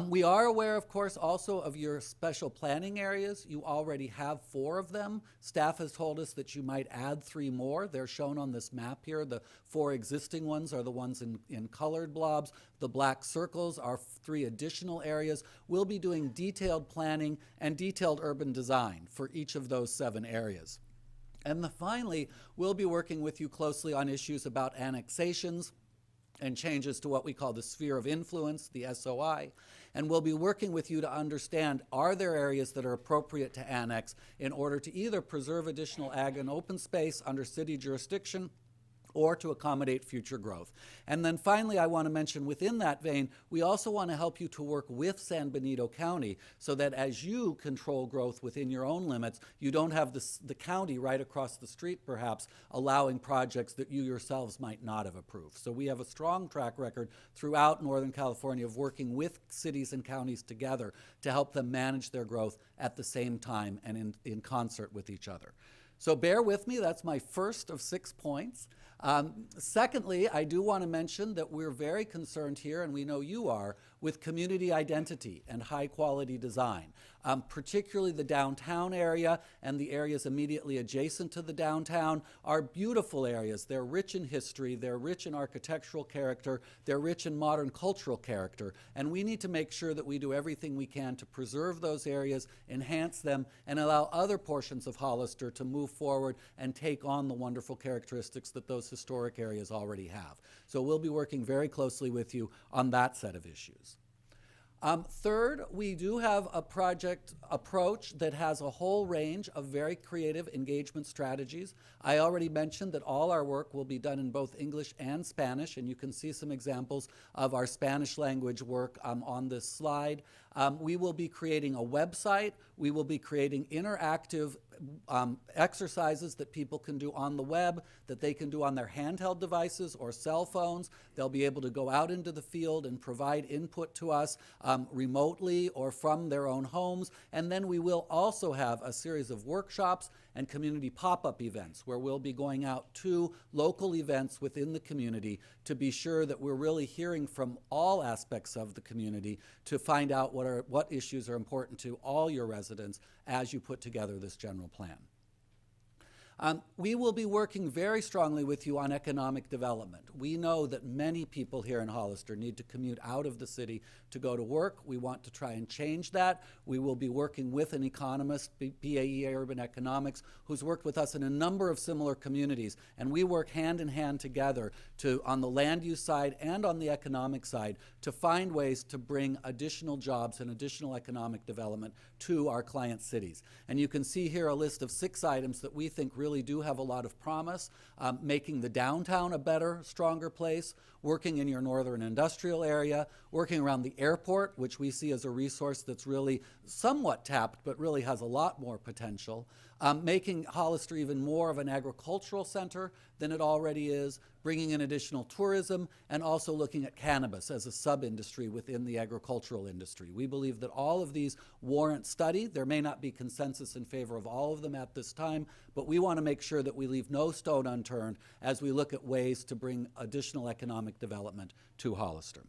Speaker 14: We are aware, of course, also of your special planning areas. You already have 4 of them. Staff has told us that you might add 3 more. They're shown on this map here. The 4 existing ones are the ones in colored blobs. The black circles are 3 additional areas. We'll be doing detailed planning and detailed urban design for each of those 7 areas. And finally, we'll be working with you closely on issues about annexations and changes to what we call the sphere of influence, the SOI. And we'll be working with you to understand, are there areas that are appropriate to annex in order to either preserve additional ag and open space under city jurisdiction, or to accommodate future growth. And then finally, I want to mention within that vein, we also want to help you to work with San Benito County so that as you control growth within your own limits, you don't have the county right across the street perhaps allowing projects that you yourselves might not have approved. So we have a strong track record throughout Northern California of working with cities and counties together to help them manage their growth at the same time and in concert with each other. So bear with me, that's my first of 6 points. Secondly, I do want to mention that we're very concerned here, and we know you are, with community identity and high quality design. Particularly the downtown area and the areas immediately adjacent to the downtown are beautiful areas. They're rich in history, they're rich in architectural character, they're rich in modern cultural character, and we need to make sure that we do everything we can to preserve those areas, enhance them, and allow other portions of Hollister to move forward and take on the wonderful characteristics that those historic areas already have. So we'll be working very closely with you on that set of issues. Third, we do have a project approach that has a whole range of very creative engagement strategies. I already mentioned that all our work will be done in both English and Spanish, and you can see some examples of our Spanish language work on this slide. We will be creating a website. We will be creating interactive exercises that people can do on the web, that they can do on their handheld devices or cell phones. They'll be able to go out into the field and provide input to us remotely or from their own homes. And then we will also have a series of workshops and community pop-up events where we'll be going out to local events within the community to be sure that we're really hearing from all aspects of the community to find out what issues are important to all your residents as you put together this general plan. We will be working very strongly with you on economic development. We know that many people here in Hollister need to commute out of the city to go to work. We want to try and change that. We will be working with an economist, BAE Urban Economics, who's worked with us in a number of similar communities, and we work hand in hand together on the land use side and on the economic side to find ways to bring additional jobs and additional economic development to our client cities. And you can see here a list of 6 items that we think really do have a lot of promise. Making the downtown a better, stronger place, working in your northern industrial area, working around the airport, which we see as a resource that's really somewhat tapped, but really has a lot more potential. Making Hollister even more of an agricultural center than it already is, bringing in additional tourism, and also looking at cannabis as a sub-industry within the agricultural industry. We believe that all of these warrant study. There may not be consensus in favor of all of them at this time, but we want to make sure that we leave no stone unturned as we look at ways to bring additional economic development to Hollister.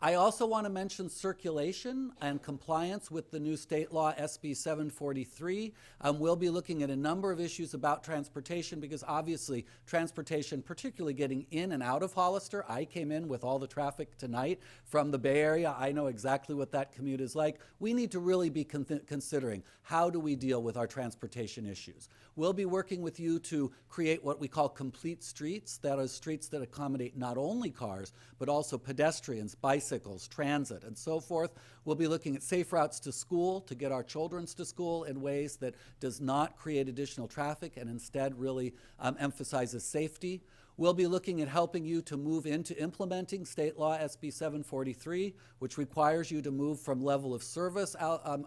Speaker 14: I also want to mention circulation and compliance with the new state law, SB 743. We'll be looking at a number of issues about transportation because obviously transportation, particularly getting in and out of Hollister. I came in with all the traffic tonight from the Bay Area. I know exactly what that commute is like. We need to really be considering how do we deal with our transportation issues. We'll be working with you to create what we call complete streets, that is streets that accommodate not only cars, but also pedestrians, bicycles, transit, and so forth. We'll be looking at safe routes to school to get our children to school in ways that does not create additional traffic and instead really emphasizes safety. We'll be looking at helping you to move into implementing state law SB 743, which requires you to move from level of service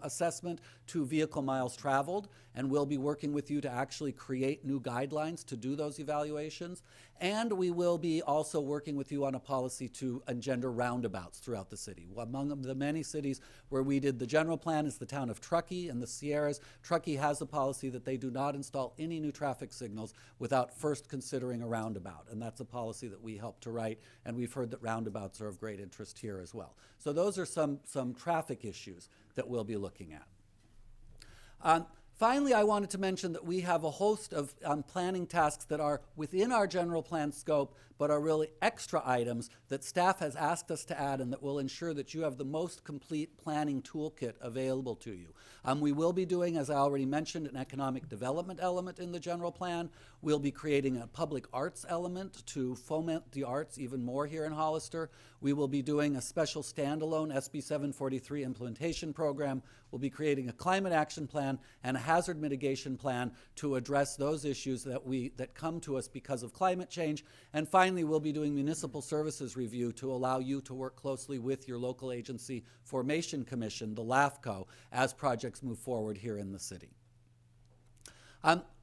Speaker 14: assessment to vehicle miles traveled, and we'll be working with you to actually create new guidelines to do those evaluations. And we will be also working with you on a policy to engender roundabouts throughout the city. Among the many cities where we did the general plan is the town of Truckee and the Sierras. Truckee has a policy that they do not install any new traffic signals without first considering a roundabout, and that's a policy that we helped to write, and we've heard that roundabouts are of great interest here as well. So those are some traffic issues that we'll be looking at. Finally, I wanted to mention that we have a host of planning tasks that are within our general plan scope, but are really extra items that staff has asked us to add and that will ensure that you have the most complete planning toolkit available to you. We will be doing, as I already mentioned, an economic development element in the general plan. We'll be creating a public arts element to foment the arts even more here in Hollister. We will be doing a special standalone SB 743 implementation program. We'll be creating a climate action plan and a hazard mitigation plan to address those issues that come to us because of climate change. And finally, we'll be doing municipal services review to allow you to work closely with your local agency formation commission, the LAFCO, as projects move forward here in the city.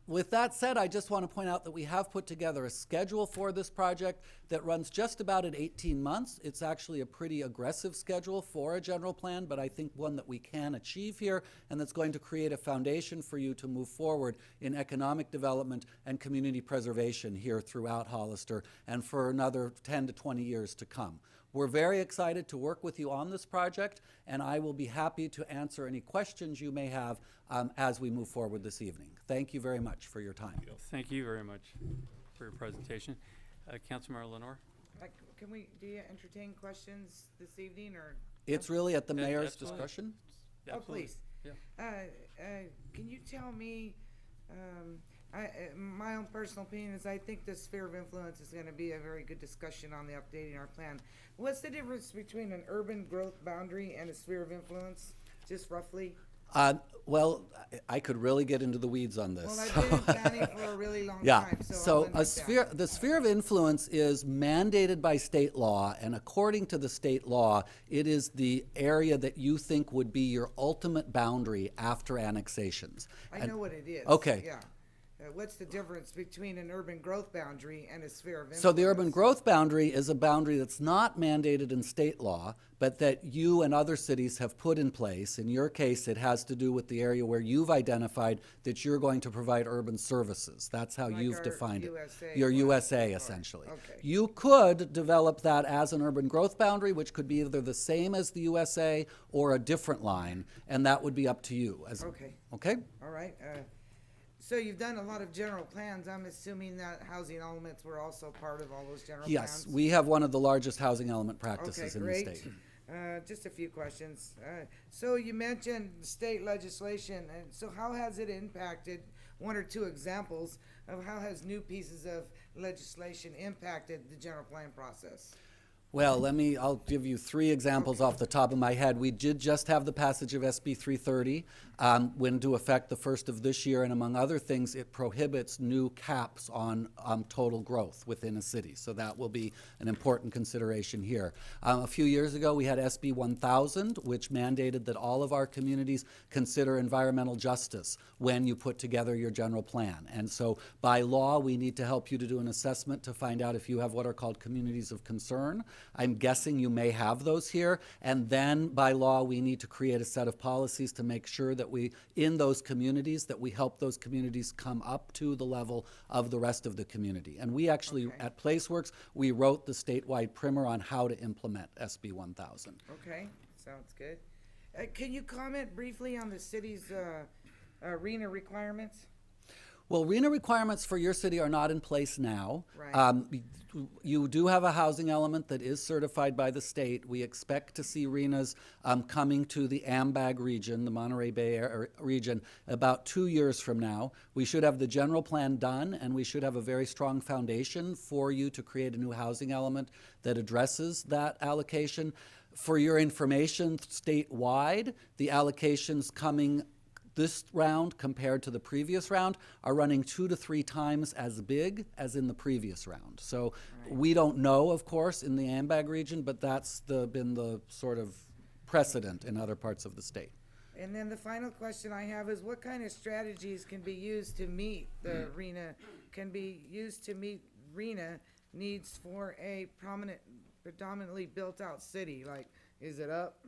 Speaker 14: With that said, I just want to point out that we have put together a schedule for this project that runs just about at 18 months. It's actually a pretty aggressive schedule for a general plan, but I think one that we can achieve here, and that's going to create a foundation for you to move forward in economic development and community preservation here throughout Hollister and for another 10 to 20 years to come. We're very excited to work with you on this project, and I will be happy to answer any questions you may have as we move forward this evening. Thank you very much for your time.
Speaker 1: Thank you very much for your presentation. Councilmember Lenore?
Speaker 5: Do you entertain questions this evening, or?
Speaker 14: It's really at the
Speaker 1: Yeah,
Speaker 14: mayor's
Speaker 1: absolutely.
Speaker 14: discretion.
Speaker 5: Oh, please.
Speaker 1: Yeah.
Speaker 5: Can you tell me, my own personal opinion is I think the sphere of influence is gonna be a very good discussion on the updating our plan. What's the difference between an urban growth boundary and a sphere of influence, just roughly?
Speaker 14: Well, I could really get into the weeds on this.
Speaker 5: Well, I've been in planning for a really long
Speaker 14: Yeah,
Speaker 5: time, so I'll
Speaker 14: so
Speaker 5: understand.
Speaker 14: the sphere of influence is mandated by state law, and according to the state law, it is the area that you think would be your ultimate boundary after annexations.
Speaker 5: I know what it is.
Speaker 14: Okay.
Speaker 5: Yeah. What's the difference between an urban growth boundary and a sphere of influence?
Speaker 14: So the urban growth boundary is a boundary that's not mandated in state law, but that you and other cities have put in place. In your case, it has to do with the area where you've identified that you're going to provide urban services. That's how
Speaker 5: Like
Speaker 14: you've
Speaker 5: our
Speaker 14: defined
Speaker 5: USA
Speaker 14: it. Your
Speaker 5: one.
Speaker 14: USA, essentially.
Speaker 5: Okay.
Speaker 14: You could develop that as an urban growth boundary, which could be either the same as the USA or a different line, and that would be up to you.
Speaker 5: Okay.
Speaker 14: Okay?
Speaker 5: All right. So you've done a lot of general plans. I'm assuming that housing elements were also part of all those general plans?
Speaker 14: Yes, we have one of the largest housing element practices in the
Speaker 5: Okay,
Speaker 14: state.
Speaker 5: great. Just a few questions. So you mentioned state legislation, and so how has it impacted, one or two examples of how has new pieces of legislation impacted the general plan process?
Speaker 14: Well, I'll give you three examples off the top of my head. We did just have the passage of SB 330, went into effect the first of this year, and among other things, it prohibits new caps on total growth within a city. So that will be an important consideration here. A few years ago, we had SB 1000, which mandated that all of our communities consider environmental justice when you put together your general plan. And so by law, we need to help you to do an assessment to find out if you have what are called communities of concern. I'm guessing you may have those here. And then by law, we need to create a set of policies to make sure that in those communities, that we help those communities come up to the level of the rest of the community. And we actually, at PlaceWorks, we wrote the statewide primer on how to implement SB 1000.
Speaker 5: Okay, sounds good. Can you comment briefly on the city's arena requirements?
Speaker 14: Well, RENA requirements for your city are not in place now.
Speaker 5: Right.
Speaker 14: You do have a housing element that is certified by the state. We expect to see RENAs coming to the AMBAG region, the Monterey Bay region, about 2 years from now. We should have the general plan done, and we should have a very strong foundation for you to create a new housing element that addresses that allocation. For your information, statewide, the allocations coming this round compared to the previous round are running 2 to 3 times as big as in the previous round. So we don't know, of course, in the AMBAG region, but that's been the sort of precedent in other parts of the state.
Speaker 5: And then the final question I have is what kind of strategies can be used to meet the RENA, needs for a predominantly built-out city? Like, is it up?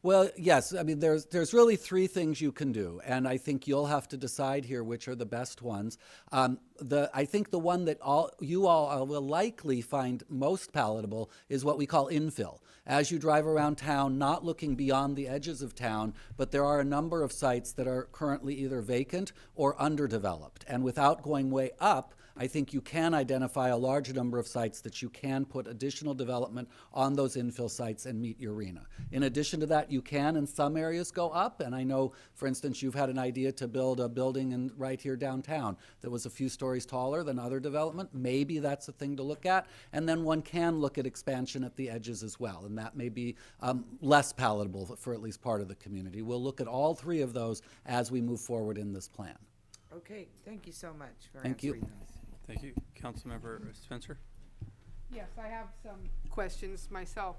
Speaker 14: Well, yes. I mean, there's really 3 things you can do, and I think you'll have to decide here which are the best ones. I think the one that you all will likely find most palatable is what we call infill. As you drive around town, not looking beyond the edges of town, but there are a number of sites that are currently either vacant or underdeveloped. And without going way up, I think you can identify a large number of sites that you can put additional development on those infill sites and meet your RENA. In addition to that, you can in some areas go up, and I know, for instance, you've had an idea to build a building right here downtown that was a few stories taller than other development. Maybe that's a thing to look at, and then one can look at expansion at the edges as well, and that may be less palatable for at least part of the community. We'll look at all three of those as we move forward in this plan.
Speaker 5: Okay, thank you so much for
Speaker 14: Thank you.
Speaker 5: answering those.
Speaker 1: Thank you. Councilmember Spencer?
Speaker 15: Yes, I have some questions myself.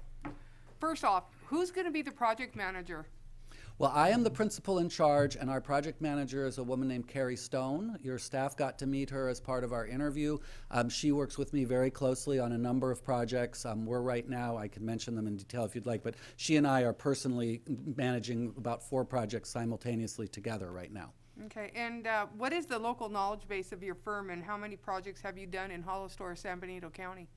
Speaker 15: First off, who's going to be the project manager?
Speaker 14: Well, I am the principal in charge, and our project manager is a woman named Carrie Stone. Your staff got to meet her as part of our interview. She works with me very closely on a number of projects. We're right now, I can mention them in detail if you'd like, but she and I are personally managing about 4 projects simultaneously together right now.
Speaker 15: Okay, and what is the local knowledge base of your firm, and how many projects have you done in Hollister or San Benito County?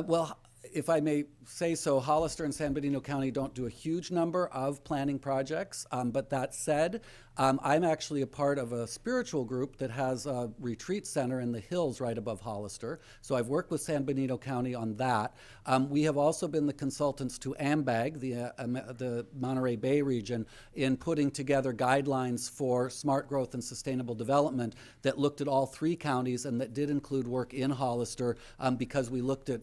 Speaker 14: Well, if I may say so, Hollister and San Benito County don't do a huge number of planning projects, but that said, I'm actually a part of a spiritual group that has a retreat center in the hills right above Hollister, so I've worked with San Benito County on that. We have also been the consultants to AMBAG, the Monterey Bay region, in putting together guidelines for smart growth and sustainable development that looked at all 3 counties and that did include work in Hollister because we looked at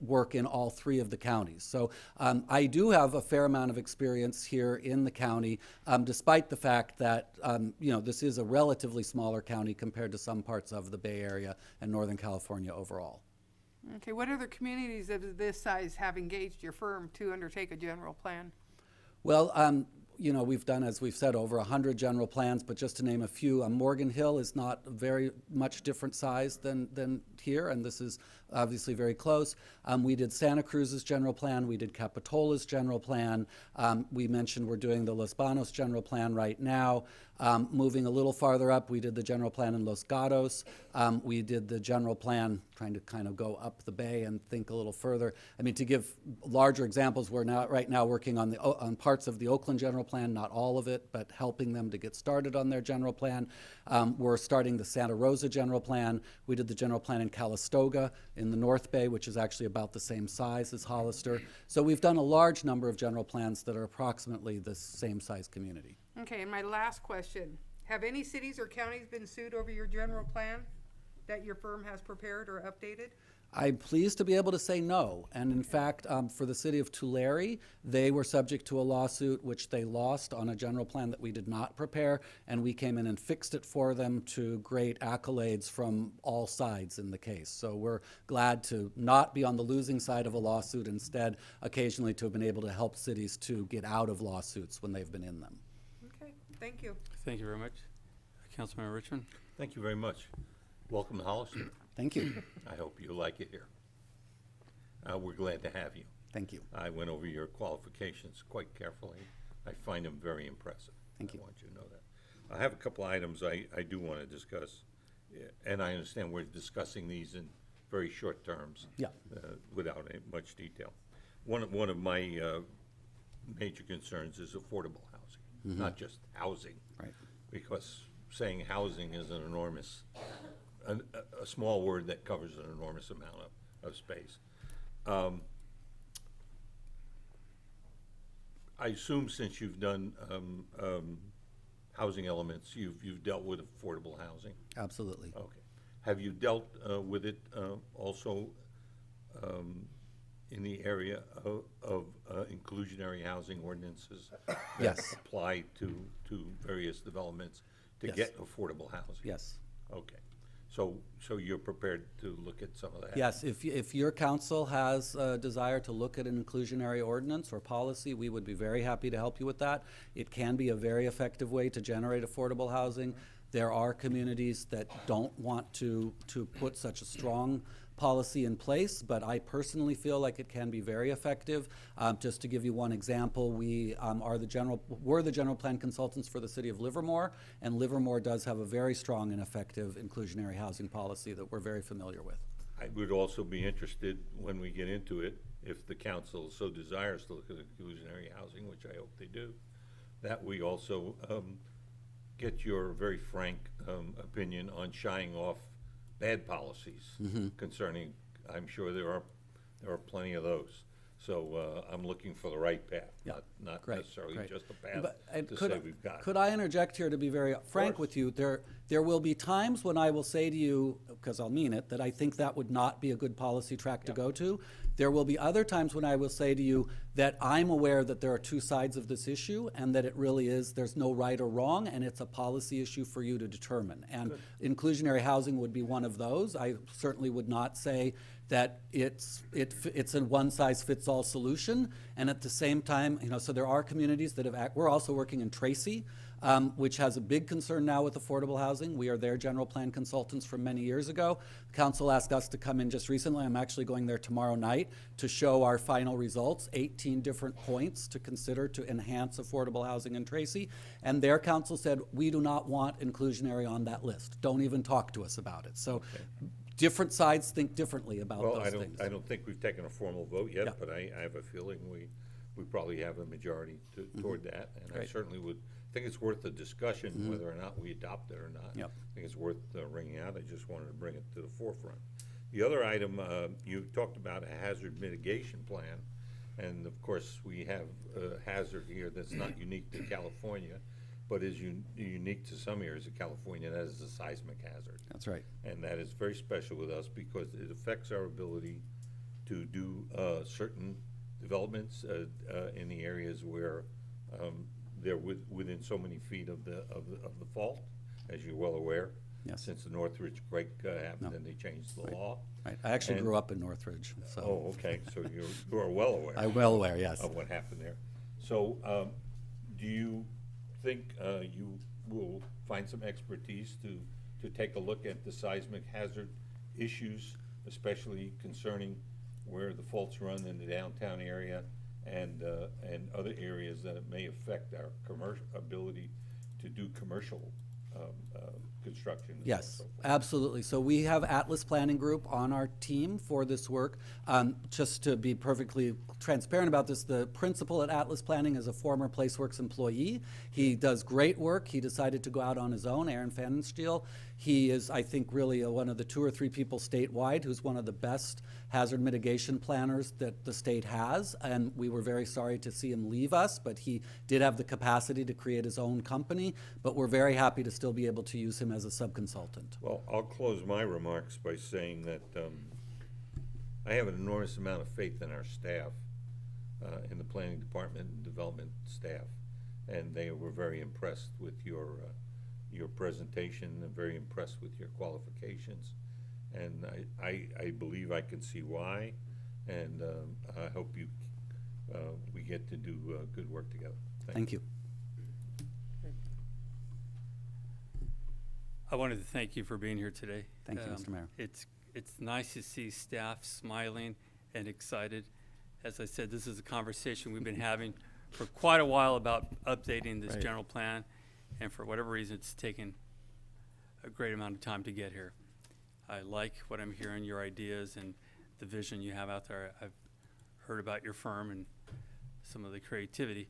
Speaker 14: work in all 3 of the counties. So I do have a fair amount of experience here in the county, despite the fact that this is a relatively smaller county compared to some parts of the Bay Area and Northern California overall.
Speaker 15: Okay, what other communities of this size have engaged your firm to undertake a general plan?
Speaker 14: Well, we've done, as we've said, over 100 general plans, but just to name a few, Morgan Hill is not very much different size than here, and this is obviously very close. We did Santa Cruz's general plan. We did Capitola's general plan. We mentioned we're doing the Los Banos general plan right now. Moving a little farther up, we did the general plan in Los Gatos. We did the general plan, trying to kind of go up the bay and think a little further. I mean, to give larger examples, we're right now working on parts of the Oakland general plan, not all of it, but helping them to get started on their general plan. We're starting the Santa Rosa general plan. We did the general plan in Calistoga in the North Bay, which is actually about the same size as Hollister. So we've done a large number of general plans that are approximately the same size community.
Speaker 15: Okay, and my last question. Have any cities or counties been sued over your general plan that your firm has prepared or updated?
Speaker 14: I'm pleased to be able to say no. And in fact, for the city of Tulare, they were subject to a lawsuit which they lost on a general plan that we did not prepare, and we came in and fixed it for them to great accolades from all sides in the case. So we're glad to not be on the losing side of a lawsuit, instead occasionally to have been able to help cities to get out of lawsuits when they've been in them.
Speaker 15: Okay, thank you.
Speaker 1: Thank you very much. Councilmember Richmond?
Speaker 16: Thank you very much. Welcome to Hollister.
Speaker 14: Thank you.
Speaker 16: I hope you like it here. We're glad to have you.
Speaker 14: Thank you.
Speaker 16: I went over your qualifications quite carefully. I find them very impressive.
Speaker 14: Thank you.
Speaker 16: I want you to know that. I have a couple items I do want to discuss, and I understand we're discussing these in very short terms.
Speaker 14: Yeah.
Speaker 16: Without much detail. One of my major concerns is affordable housing, not just housing.
Speaker 14: Right.
Speaker 16: Because saying housing is an enormous, a small word that covers an enormous amount of space. I assume since you've done housing elements, you've dealt with affordable housing?
Speaker 14: Absolutely.
Speaker 16: Okay. Have you dealt with it also in the area of inclusionary housing ordinances that
Speaker 14: Yes.
Speaker 16: apply to various developments to
Speaker 14: Yes.
Speaker 16: get affordable housing?
Speaker 14: Yes.
Speaker 16: Okay. So you're prepared to look at some of that?
Speaker 14: Yes, if your council has a desire to look at an inclusionary ordinance or policy, we would be very happy to help you with that. It can be a very effective way to generate affordable housing. There are communities that don't want to put such a strong policy in place, but I personally feel like it can be very effective. Just to give you one example, we're the general plan consultants for the city of Livermore, and Livermore does have a very strong and effective inclusionary housing policy that we're very familiar with.
Speaker 16: I would also be interested, when we get into it, if the council so desires to look at inclusionary housing, which I hope they do, that we also get your very frank opinion on shying off bad policies concerning, I'm sure there are plenty of those. So I'm looking for the right path, not
Speaker 14: Great,
Speaker 16: necessarily
Speaker 14: great.
Speaker 16: just a path
Speaker 14: But,
Speaker 16: to
Speaker 14: could
Speaker 16: say
Speaker 14: I-
Speaker 16: we've got.
Speaker 14: Could I interject here to be very frank
Speaker 16: course.
Speaker 14: with you? There will be times when I will say to you, because I'll mean it, that I think that would not be a good policy track to go to. There will be other times when I will say to you that I'm aware that there are two sides of this issue and that it really is, there's no right or wrong, and it's a policy issue for you to determine. And inclusionary housing would be one of those. I certainly would not say that it's a one-size-fits-all solution. And at the same time, so there are communities that have, we're also working in Tracy, which has a big concern now with affordable housing. We are their general plan consultants from many years ago. Council asked us to come in just recently. I'm actually going there tomorrow night to show our final results, 18 different points to consider to enhance affordable housing in Tracy. And their council said, we do not want inclusionary on that list. Don't even talk to us about it. So different sides think differently about those things.
Speaker 16: I don't think we've taken a formal vote yet, but I have a feeling we probably have a majority toward that. And I
Speaker 14: Great.
Speaker 16: certainly would think it's worth the discussion whether or not we adopt it or not.
Speaker 14: Yep.
Speaker 16: I think it's worth ringing out. I just wanted to bring it to the forefront. The other item, you talked about a hazard mitigation plan. And of course, we have a hazard here that's not unique to California, but is unique to some areas of California. That is the seismic hazard.
Speaker 14: That's right.
Speaker 16: And that is very special with us because it affects our ability to do certain developments in the areas where they're within so many feet of the fault, as you're well aware.
Speaker 14: Yes.
Speaker 16: Since the Northridge quake happened and they changed the law.
Speaker 14: Right. I actually grew up in Northridge. So.
Speaker 16: Oh, okay. So you are well aware.
Speaker 14: I'm well aware, yes.
Speaker 16: Of what happened there. So do you think you will find some expertise to take a look at the seismic hazard issues, especially concerning where the faults run in the downtown area and other areas that it may affect our commercial ability to do commercial construction? and
Speaker 14: Yes,
Speaker 16: so forth?
Speaker 14: absolutely. So we have Atlas Planning Group on our team for this work. Just to be perfectly transparent about this, the principal at Atlas Planning is a former PlaceWorks employee. He does great work. He decided to go out on his own, Aaron Pfannenstiel. He is, I think, really one of the 2 or 3 people statewide who's one of the best hazard mitigation planners that the state has. And we were very sorry to see him leave us, but he did have the capacity to create his own company. But we're very happy to still be able to use him as a sub-consultant.
Speaker 16: Well, I'll close my remarks by saying that I have an enormous amount of faith in our staff, in the planning department and development staff, and they were very impressed with your presentation and very impressed with your qualifications. And I believe I can see why, and I hope we get to do good work together.
Speaker 14: Thank you.
Speaker 1: I wanted to thank you for being here today.
Speaker 14: Thank you, Mr. Mayor.
Speaker 1: It's nice to see staff smiling and excited. As I said, this is a conversation we've been having for quite a while about updating this
Speaker 14: Right.
Speaker 1: general plan, and for whatever reason, it's taken a great amount of time to get here. I like what I'm hearing, your ideas and the vision you have out there. I've heard about your firm and some of the creativity.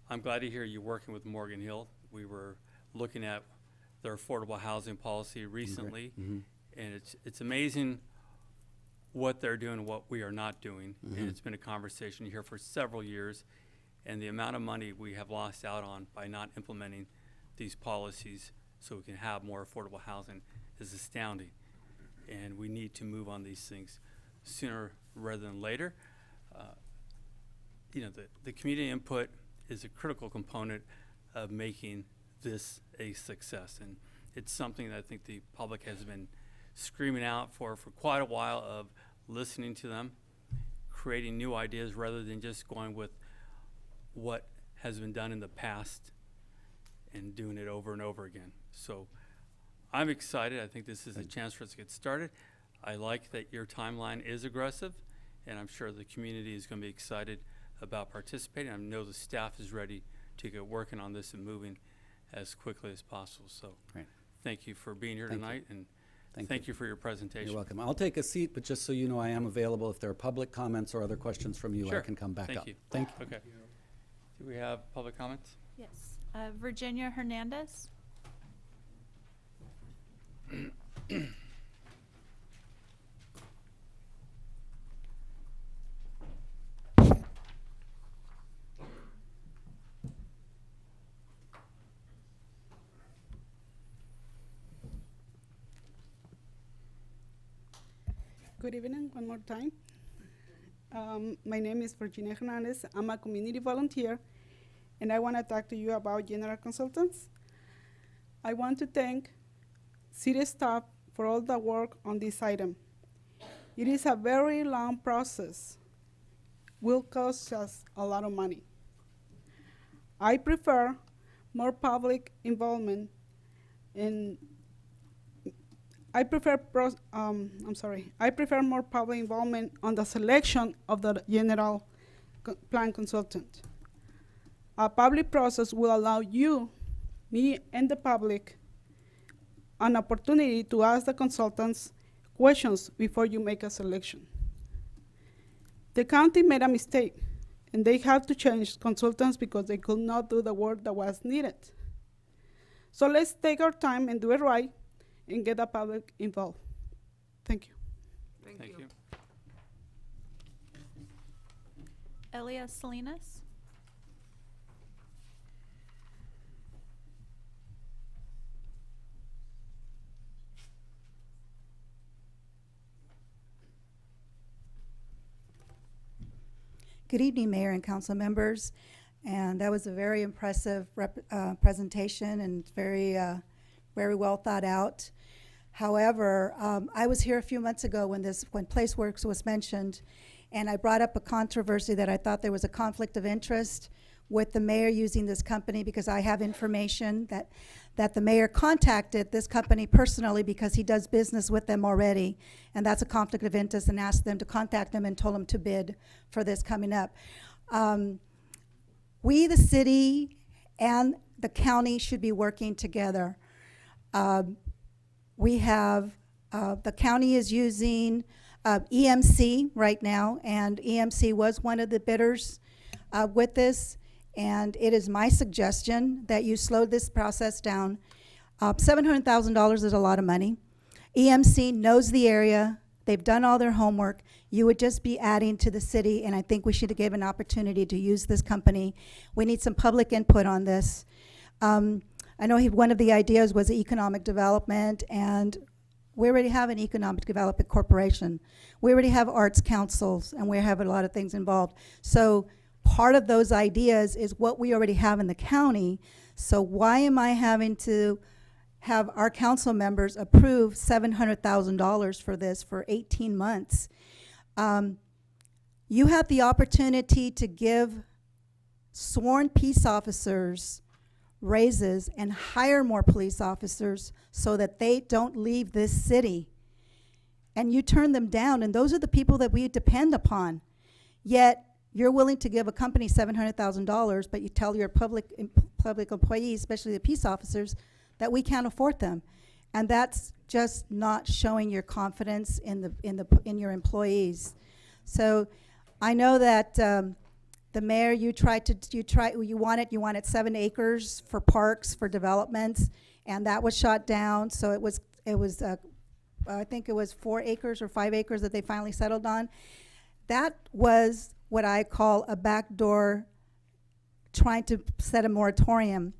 Speaker 1: I'm glad to hear you're working with Morgan Hill. We were looking at their affordable housing policy recently, and it's amazing what they're doing and what we are not doing. And it's been a conversation here for several years, and the amount of money we have lost out on by not implementing these policies so we can have more affordable housing is astounding. And we need to move on these things sooner rather than later. The community input is a critical component of making this a success. And it's something that I think the public has been screaming out for quite a while, of listening to them, creating new ideas rather than just going with what has been done in the past and doing it over and over again. So I'm excited. I think this is a chance for us to get started. I like that your timeline is aggressive, and I'm sure the community is going to be excited about participating. I know the staff is ready to get working on this and moving as quickly as possible. So
Speaker 14: Great.
Speaker 1: thank you for being here
Speaker 14: Thank you.
Speaker 1: tonight, and
Speaker 14: Thank
Speaker 1: thank
Speaker 14: you.
Speaker 1: you for your presentation.
Speaker 14: You're welcome. I'll take a seat, but just so you know, I am available. If there are public comments or other questions from you, I
Speaker 1: Sure.
Speaker 14: can come back
Speaker 1: Thank
Speaker 14: up.
Speaker 1: you.
Speaker 14: Thank you.
Speaker 1: Okay. Do we have public comments?
Speaker 3: Yes. Virginia Hernandez.
Speaker 10: Good evening, one more time. My name is Virginia Hernandez. I'm a community volunteer, and I want to talk to you about general consultants. I want to thank city staff for all the work on this item. It is a very long process. Will cost us a lot of money. I prefer more public involvement in I prefer more public involvement on the selection of the general plan consultant. A public process will allow you, me, and the public an opportunity to ask the consultants questions before you make a selection. The county made a mistake, and they have to change consultants because they could not do the work that was needed. So let's take our time and do it right and get the public involved. Thank you.
Speaker 1: Thank you.
Speaker 3: Elias Salinas.
Speaker 17: Good evening, Mayor and council members. And that was a very impressive presentation and very well thought out. However, I was here a few months ago when PlaceWorks was mentioned, and I brought up a controversy that I thought there was a conflict of interest with the mayor using this company, because I have information that the mayor contacted this company personally because he does business with them already, and that's a conflict of interest, and asked them to contact him and told him to bid for this coming up. We, the city and the county, should be working together. We have, the county is using EMC right now, and EMC was one of the bidders with this, and it is my suggestion that you slow this process down. $700,000 is a lot of money. EMC knows the area. They've done all their homework. You would just be adding to the city, and I think we should give an opportunity to use this company. We need some public input on this. I know one of the ideas was economic development, and we already have an economic development corporation. We already have arts councils, and we have a lot of things involved. So part of those ideas is what we already have in the county. So why am I having to have our council members approve $700,000 for this for 18 months? You have the opportunity to give sworn peace officers raises and hire more police officers so that they don't leave this city. And you turn them down, and those are the people that we depend upon. Yet you're willing to give a company $700,000, but you tell your public employees, especially the peace officers, that we can't afford them. And that's just not showing your confidence in your employees. So I know that the mayor, you wanted 7 acres for parks, for developments, and that was shot down. So it was I think it was 4 acres or 5 acres that they finally settled on. That was what I call a backdoor trying to set a moratorium.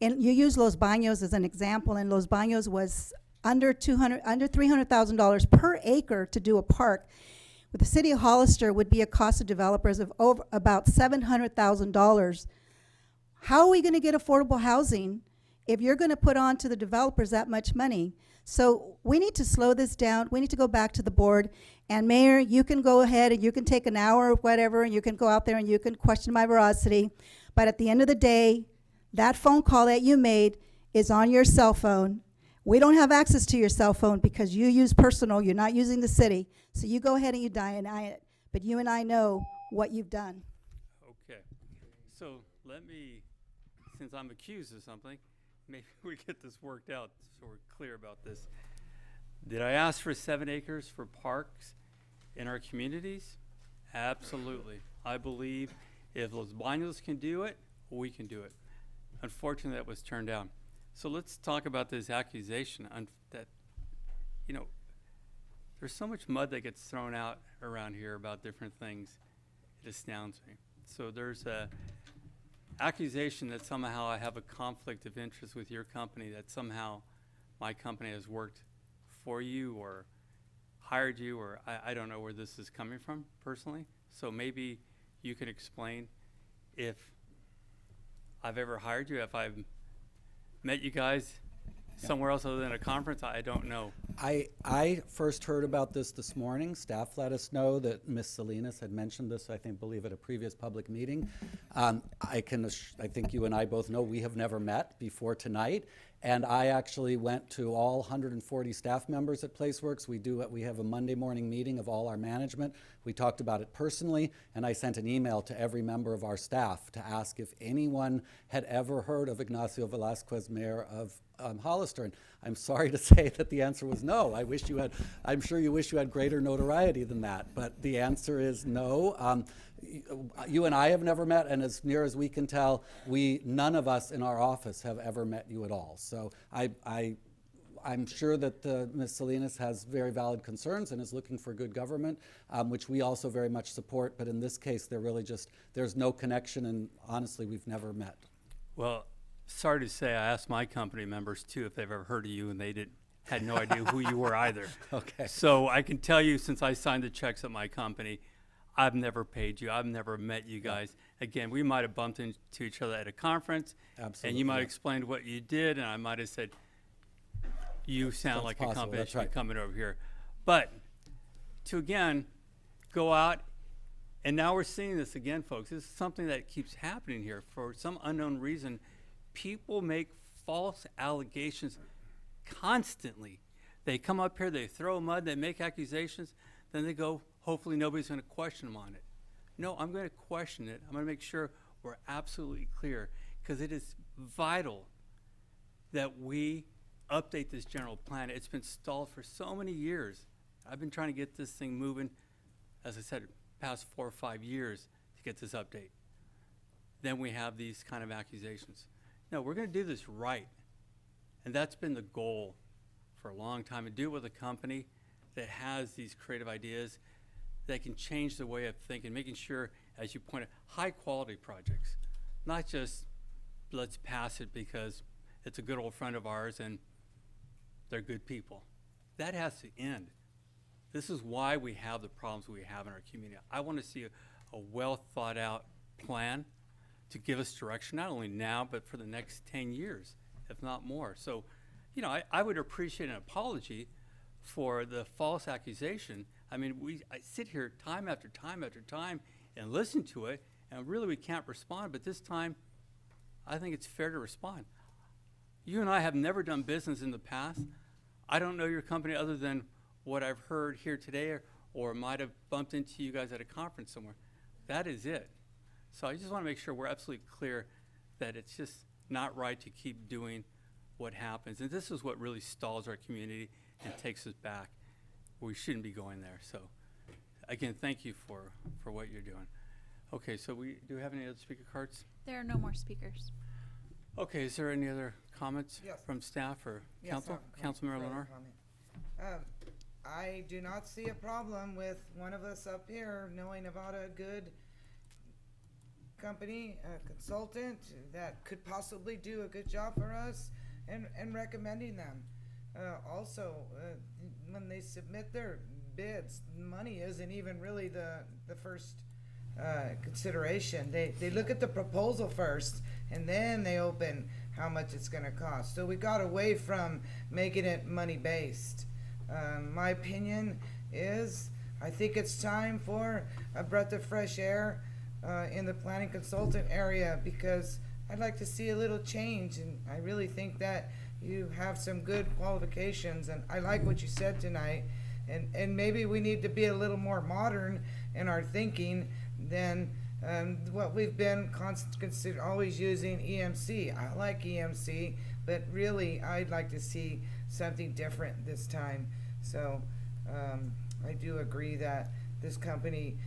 Speaker 17: And you use Los Baños as an example, and Los Baños was under $300,000 per acre to do a park. With the city of Hollister would be a cost to developers of over about $700,000. How are we going to get affordable housing if you're going to put on to the developers that much money? So we need to slow this down. We need to go back to the board. And Mayor, you can go ahead and you can take an hour or whatever, and you can go out there and you can question my veracity. But at the end of the day, that phone call that you made is on your cell phone. We don't have access to your cell phone because you use personal. You're not using the city. So you go ahead and you deny it. But you and I know what you've done.
Speaker 1: Okay. So let me, since I'm accused of something, maybe we get this worked out so we're clear about this. Did I ask for 7 acres for parks in our communities? Absolutely. I believe if Los Baños can do it, we can do it. Unfortunately, that was turned down. So let's talk about this accusation that, you know, there's so much mud that gets thrown out around here about different things. It astounds me. So there's a accusation that somehow I have a conflict of interest with your company, that somehow my company has worked for you or hired you, or I don't know where this is coming from personally. So maybe you can explain if I've ever hired you, if I've met you guys somewhere else other than a conference. I don't know.
Speaker 14: I first heard about this morning. Staff let us know that Ms. Salinas had mentioned this, I believe at a previous public meeting. I think you and I both know we have never met before tonight. And I actually went to all 140 staff members at PlaceWorks. We have a Monday morning meeting of all our management. We talked about it personally, and I sent an email to every member of our staff to ask if anyone had ever heard of Ignacio Velasquez, mayor of Hollister. And I'm sorry to say that the answer was no. I'm sure you wish you had greater notoriety than that, but the answer is no. You and I have never met, and as near as we can tell, none of us in our office have ever met you at all. So I'm sure that Ms. Salinas has very valid concerns and is looking for good government, which we also very much support. But in this case, there's no connection, and honestly, we've never met.
Speaker 1: Well, sorry to say, I asked my company members too if they've ever heard of you, and they had no idea who you were either.
Speaker 14: Okay.
Speaker 1: So I can tell you, since I signed the checks at my company, I've never paid you. I've never met you guys. Again, we might have bumped into each other at a conference.
Speaker 14: Absolutely.
Speaker 1: And you might have explained what you did, and I might have said, you sound
Speaker 14: That's
Speaker 1: like
Speaker 14: possible.
Speaker 1: a company that
Speaker 14: That's
Speaker 1: should be
Speaker 14: right.
Speaker 1: coming over here. But to again go out, and now we're seeing this again, folks. This is something that keeps happening here. For some unknown reason, people make false allegations constantly. They come up here, they throw mud, they make accusations, then they go, hopefully nobody's going to question them on it. No, I'm going to question it. I'm going to make sure we're absolutely clear, because it is vital that we update this general plan. It's been stalled for so many years. I've been trying to get this thing moving, as I said, past 4 or 5 years to get this update. Then we have these kind of accusations. No, we're going to do this right. And that's been the goal for a long time, to do it with a company that has these creative ideas that can change the way of thinking, making sure, as you pointed, high quality projects, not just let's pass it because it's a good old friend of ours and they're good people. That has to end. This is why we have the problems we have in our community. I want to see a well thought out plan to give us direction, not only now, but for the next 10 years, if not more. So, you know, I would appreciate an apology for the false accusation. I mean, I sit here time after time after time and listen to it, and really we can't respond, but this time I think it's fair to respond. You and I have never done business in the past. I don't know your company other than what I've heard here today, or might have bumped into you guys at a conference somewhere. That is it. So I just want to make sure we're absolutely clear that it's just not right to keep doing what happens. And this is what really stalls our community and takes us back. We shouldn't be going there. So again, thank you for what you're doing. Okay, so do we have any other speaker cards?
Speaker 12: There are no more speakers.
Speaker 1: Okay, is there any other comments
Speaker 5: Yes.
Speaker 1: from staff or
Speaker 5: Yes,
Speaker 1: council?
Speaker 5: I'll
Speaker 1: Councilmember
Speaker 5: further
Speaker 1: Lenore?
Speaker 5: comment. I do not see a problem with one of us up here knowing about a good company, a consultant that could possibly do a good job for us, and recommending them. Also, when they submit their bids, money isn't even really the first consideration. They look at the proposal first, and then they open how much it's going to cost. So we got away from making it money-based. My opinion is, I think it's time for a breath of fresh air in the planning consultant area, because I'd like to see a little change, and I really think that you have some good qualifications, and I like what you said tonight, and maybe we need to be a little more modern in our thinking than what we've been always using EMC. I like EMC, but really I'd like to see something different this time. So I do agree that this company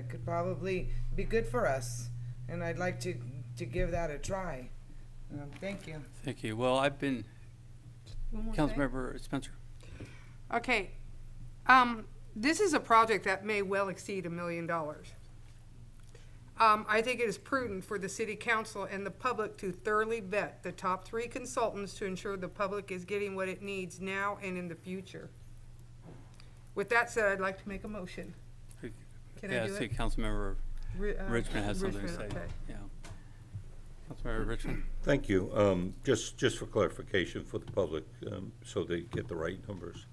Speaker 5: could probably be good for us, and I'd like to give that a try. Thank you.
Speaker 1: Thank you. Well, I've been,
Speaker 15: One more thing.
Speaker 1: Councilmember Spencer.
Speaker 15: Okay, this is a project that may well exceed $1 million. I think it is prudent for the city council and the public to thoroughly vet the top 3 consultants to ensure the public is getting what it needs now and in the future. With that said, I'd like to make a motion. Can I do
Speaker 1: see,
Speaker 15: it?
Speaker 1: Councilmember Richmond has something to
Speaker 15: Richmond,
Speaker 1: say.
Speaker 15: okay.
Speaker 1: Yeah. Councilmember Richmond?
Speaker 16: Thank you. Just for clarification for the public, so they get the right numbers.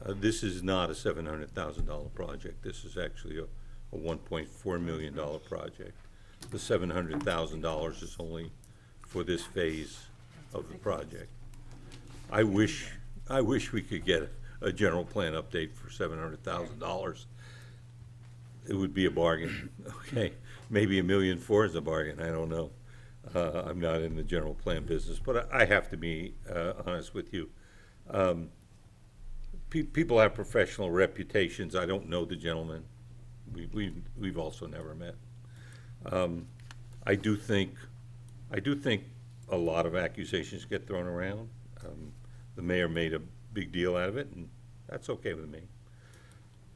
Speaker 16: This is not a $700,000 project. This is actually a $1.4 million project. The $700,000 is only for this phase of the project. I wish we could get a general plan update for $700,000. It would be a bargain, okay? Maybe $1.4 million is a bargain, I don't know. I'm not in the general plan business, but I have to be honest with you. People have professional reputations. I don't know the gentleman. We've also never met. I do think a lot of accusations get thrown around. The mayor made a big deal out of it, and that's okay with me.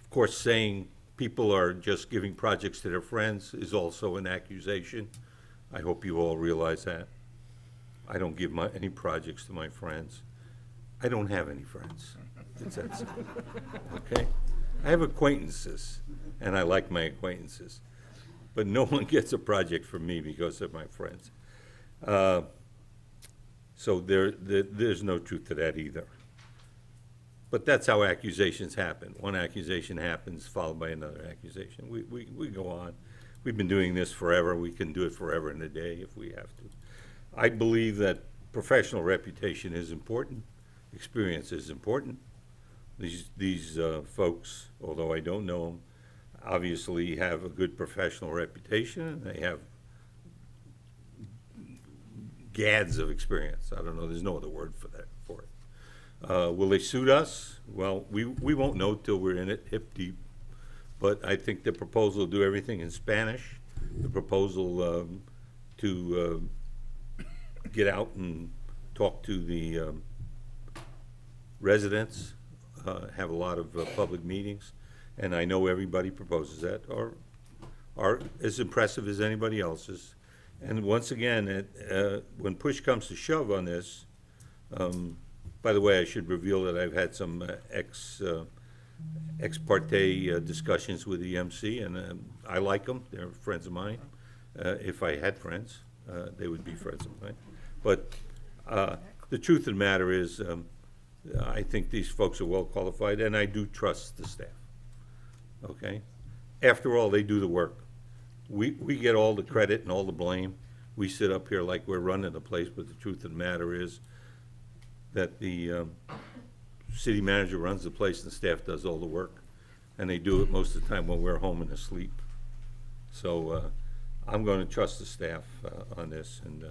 Speaker 16: Of course, saying people are just giving projects to their friends is also an accusation. I hope you all realize that. I don't give any projects to my friends. I don't have any friends. It's that simple. Okay? I have acquaintances, and I like my acquaintances. But no one gets a project from me because of my friends. So there's no truth to that either. But that's how accusations happen. One accusation happens followed by another accusation. We go on. We've been doing this forever. We can do it forever and a day if we have to. I believe that professional reputation is important. Experience is important. These folks, although I don't know them, obviously have a good professional reputation. They have gads of experience. I don't know, there's no other word for it. Will they suit us? Well, we won't know till we're in it hip deep. But I think the proposal will do everything in Spanish. The proposal to get out and talk to the residents, have a lot of public meetings. And I know everybody proposes that, are as impressive as anybody else's. And once again, when push comes to shove on this, by the way, I should reveal that I've had some ex parte discussions with the MC, and I like them. They're friends of mine. If I had friends, they would be friends of mine. But the truth of the matter is, I think these folks are well qualified, and I do trust the staff. Okay? After all, they do the work. We get all the credit and all the blame. We sit up here like we're running the place, but the truth of the matter is that the city manager runs the place and the staff does all the work. And they do it most of the time when we're home and asleep. So I'm going to trust the staff on this, and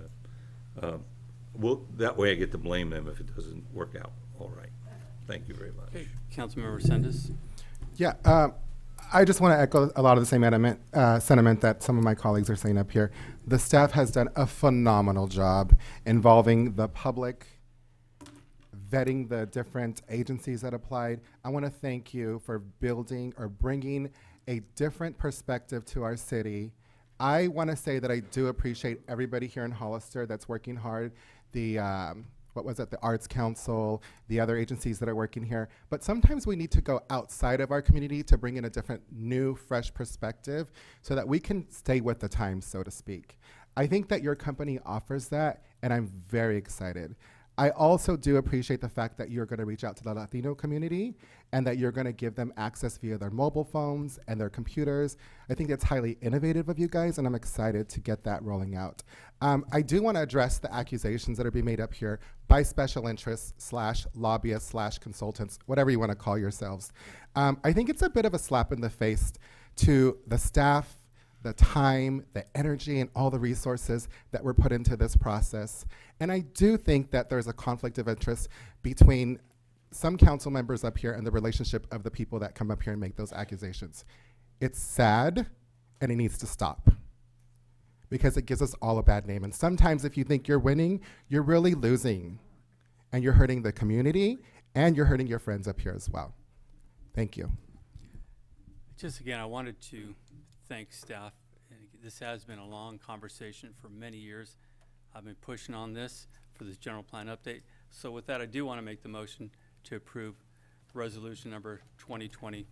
Speaker 16: that way I get to blame them if it doesn't work out all right. Thank you very much.
Speaker 1: Okay. Councilmember Sendes?
Speaker 18: Yeah, I just want to echo a lot of the same sentiment that some of my colleagues are saying up here. The staff has done a phenomenal job involving the public, vetting the different agencies that applied. I want to thank you for building or bringing a different perspective to our city. I want to say that I do appreciate everybody here in Hollister that's working hard. The the Arts Council, the other agencies that are working here. But sometimes we need to go outside of our community to bring in a different, new, fresh perspective so that we can stay with the times, so to speak. I think that your company offers that, and I'm very excited. I also do appreciate the fact that you're going to reach out to the Latino community and that you're going to give them access via their mobile phones and their computers. I think that's highly innovative of you guys, and I'm excited to get that rolling out. I do want to address the accusations that are being made up here by special interests / lobbyists / consultants, whatever you want to call yourselves. I think it's a bit of a slap in the face to the staff, the time, the energy, and all the resources that were put into this process. And I do think that there's a conflict of interest between some council members up here and the relationship of the people that come up here and make those accusations. It's sad, and it needs to stop, because it gives us all a bad name. And sometimes if you think you're winning, you're really losing, and you're hurting the community, and you're hurting your friends up here as well. Thank you.
Speaker 1: Just again, I wanted to thank staff. This has been a long conversation for many years. I've been pushing on this for this general plan update. So with that, I do want to make the motion to approve resolution number 2020-17.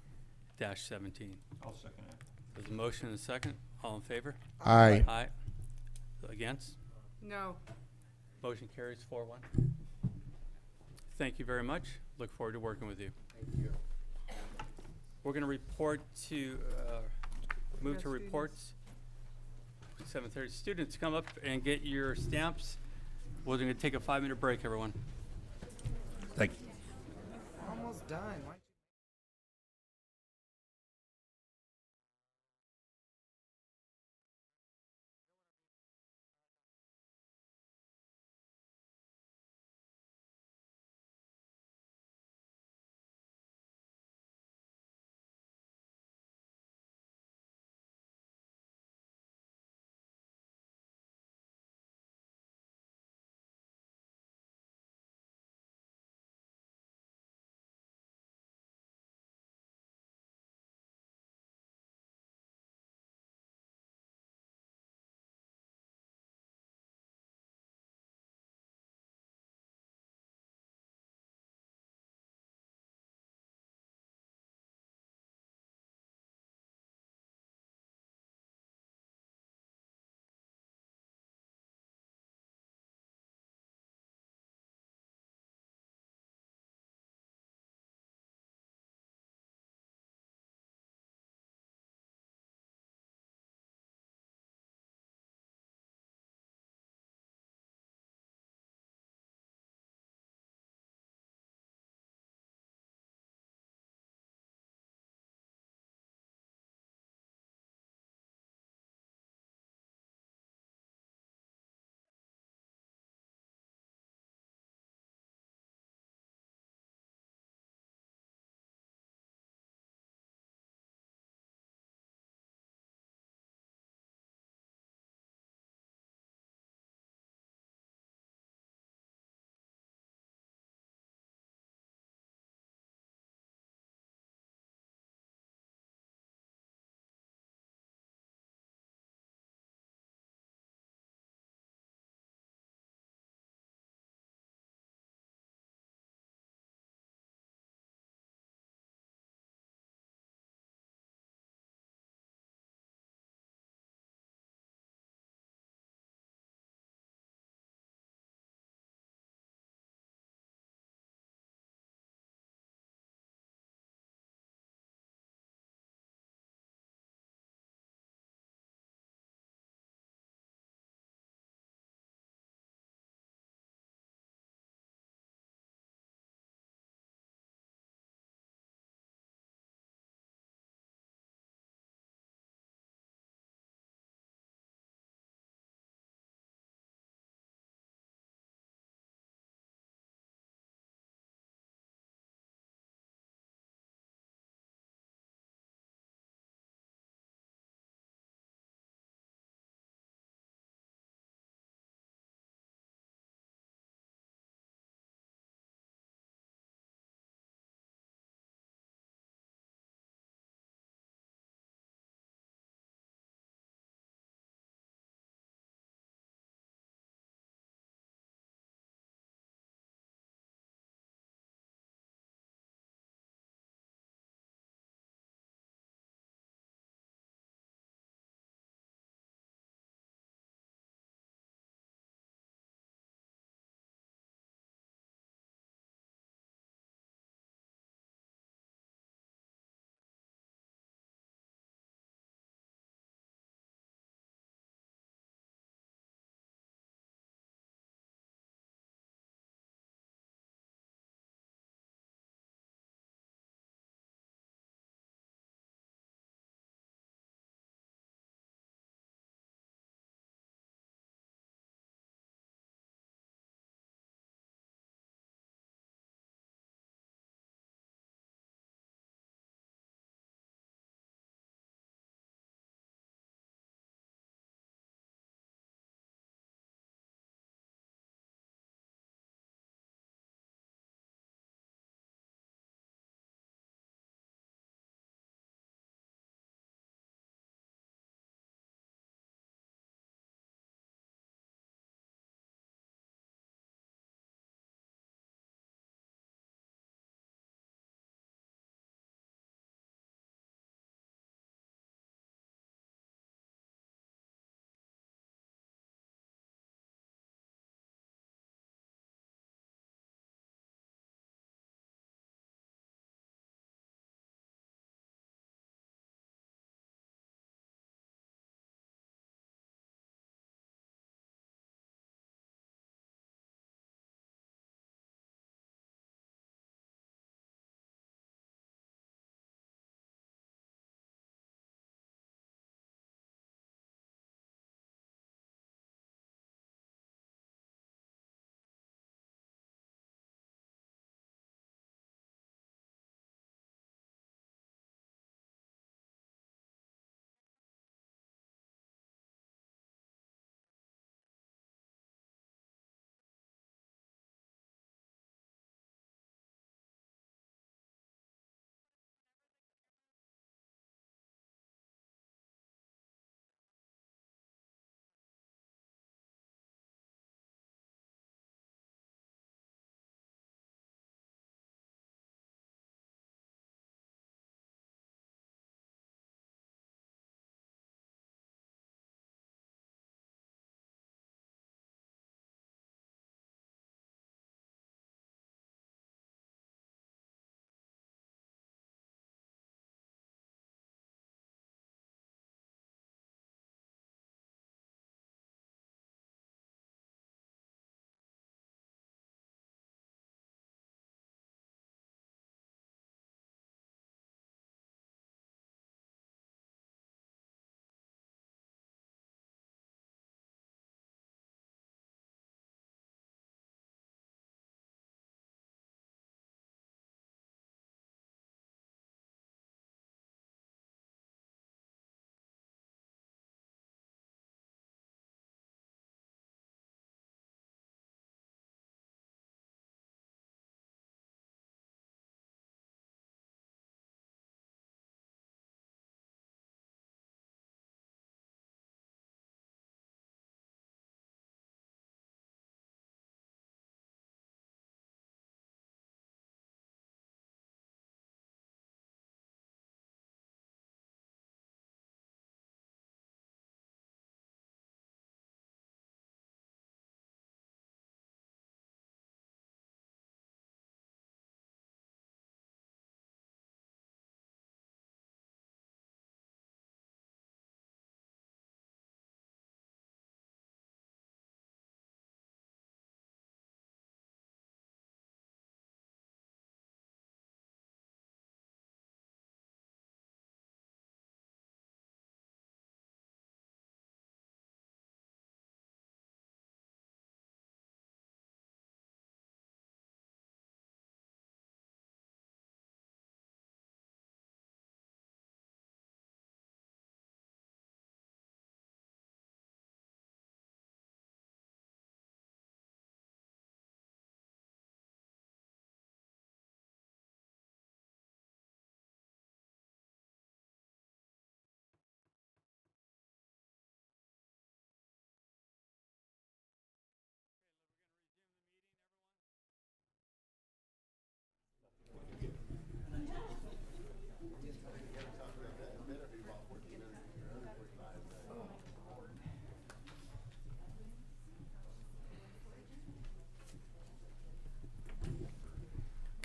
Speaker 16: I'll second it.
Speaker 1: There's a motion and a second. All in favor?
Speaker 18: Aye.
Speaker 1: Aye. Against?
Speaker 15: No.
Speaker 1: Motion carries 4-1. Thank you very much. Look forward to working with you.
Speaker 14: Thank you.
Speaker 1: We're going to report to, move
Speaker 15: Yes,
Speaker 1: to
Speaker 15: students.
Speaker 1: reports. 7:30. Students, come up and get your stamps. We're going to take a 5-minute break, everyone.
Speaker 16: Thank you.
Speaker 5: Almost done. Why-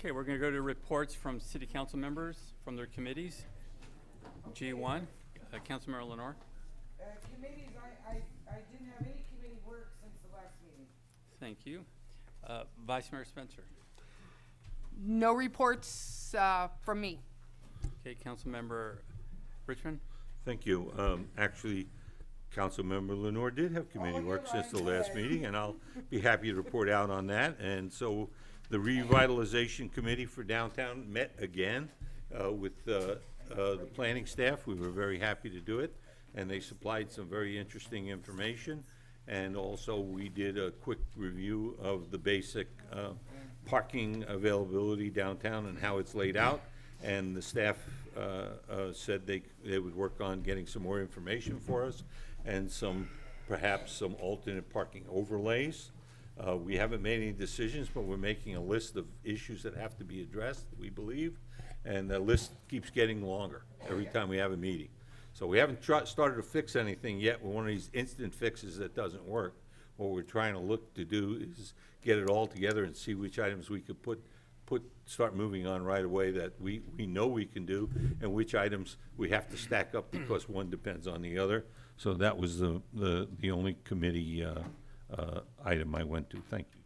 Speaker 1: Okay, we're gonna go to reports from city council members from their committees. G1, Councilmember Lenore.
Speaker 5: Committees, I didn't have any committee work since the last meeting.
Speaker 1: Thank you. Vice Mayor Spencer.
Speaker 15: No reports from me.
Speaker 1: Okay, Councilmember Richmond.
Speaker 16: Thank you. Actually, Councilmember Lenore did have committee work since the last meeting, and I'll be happy to report out on that. And so the Revitalization Committee for Downtown met again with the planning staff. We were very happy to do it, and they supplied some very interesting information. And also, we did a quick review of the basic parking availability downtown and how it's laid out. And the staff said they would work on getting some more information for us and perhaps some alternate parking overlays. We haven't made any decisions, but we're making a list of issues that have to be addressed, we believe. And the list keeps getting longer every time we have a meeting. So we haven't started to fix anything yet. We're one of these instant fixes that doesn't work. What we're trying to look to do is get it all together and see which items we could start moving on right away that we know we can do, and which items we have to stack up because one depends on the other. So that was the only committee item I went to. Thank you.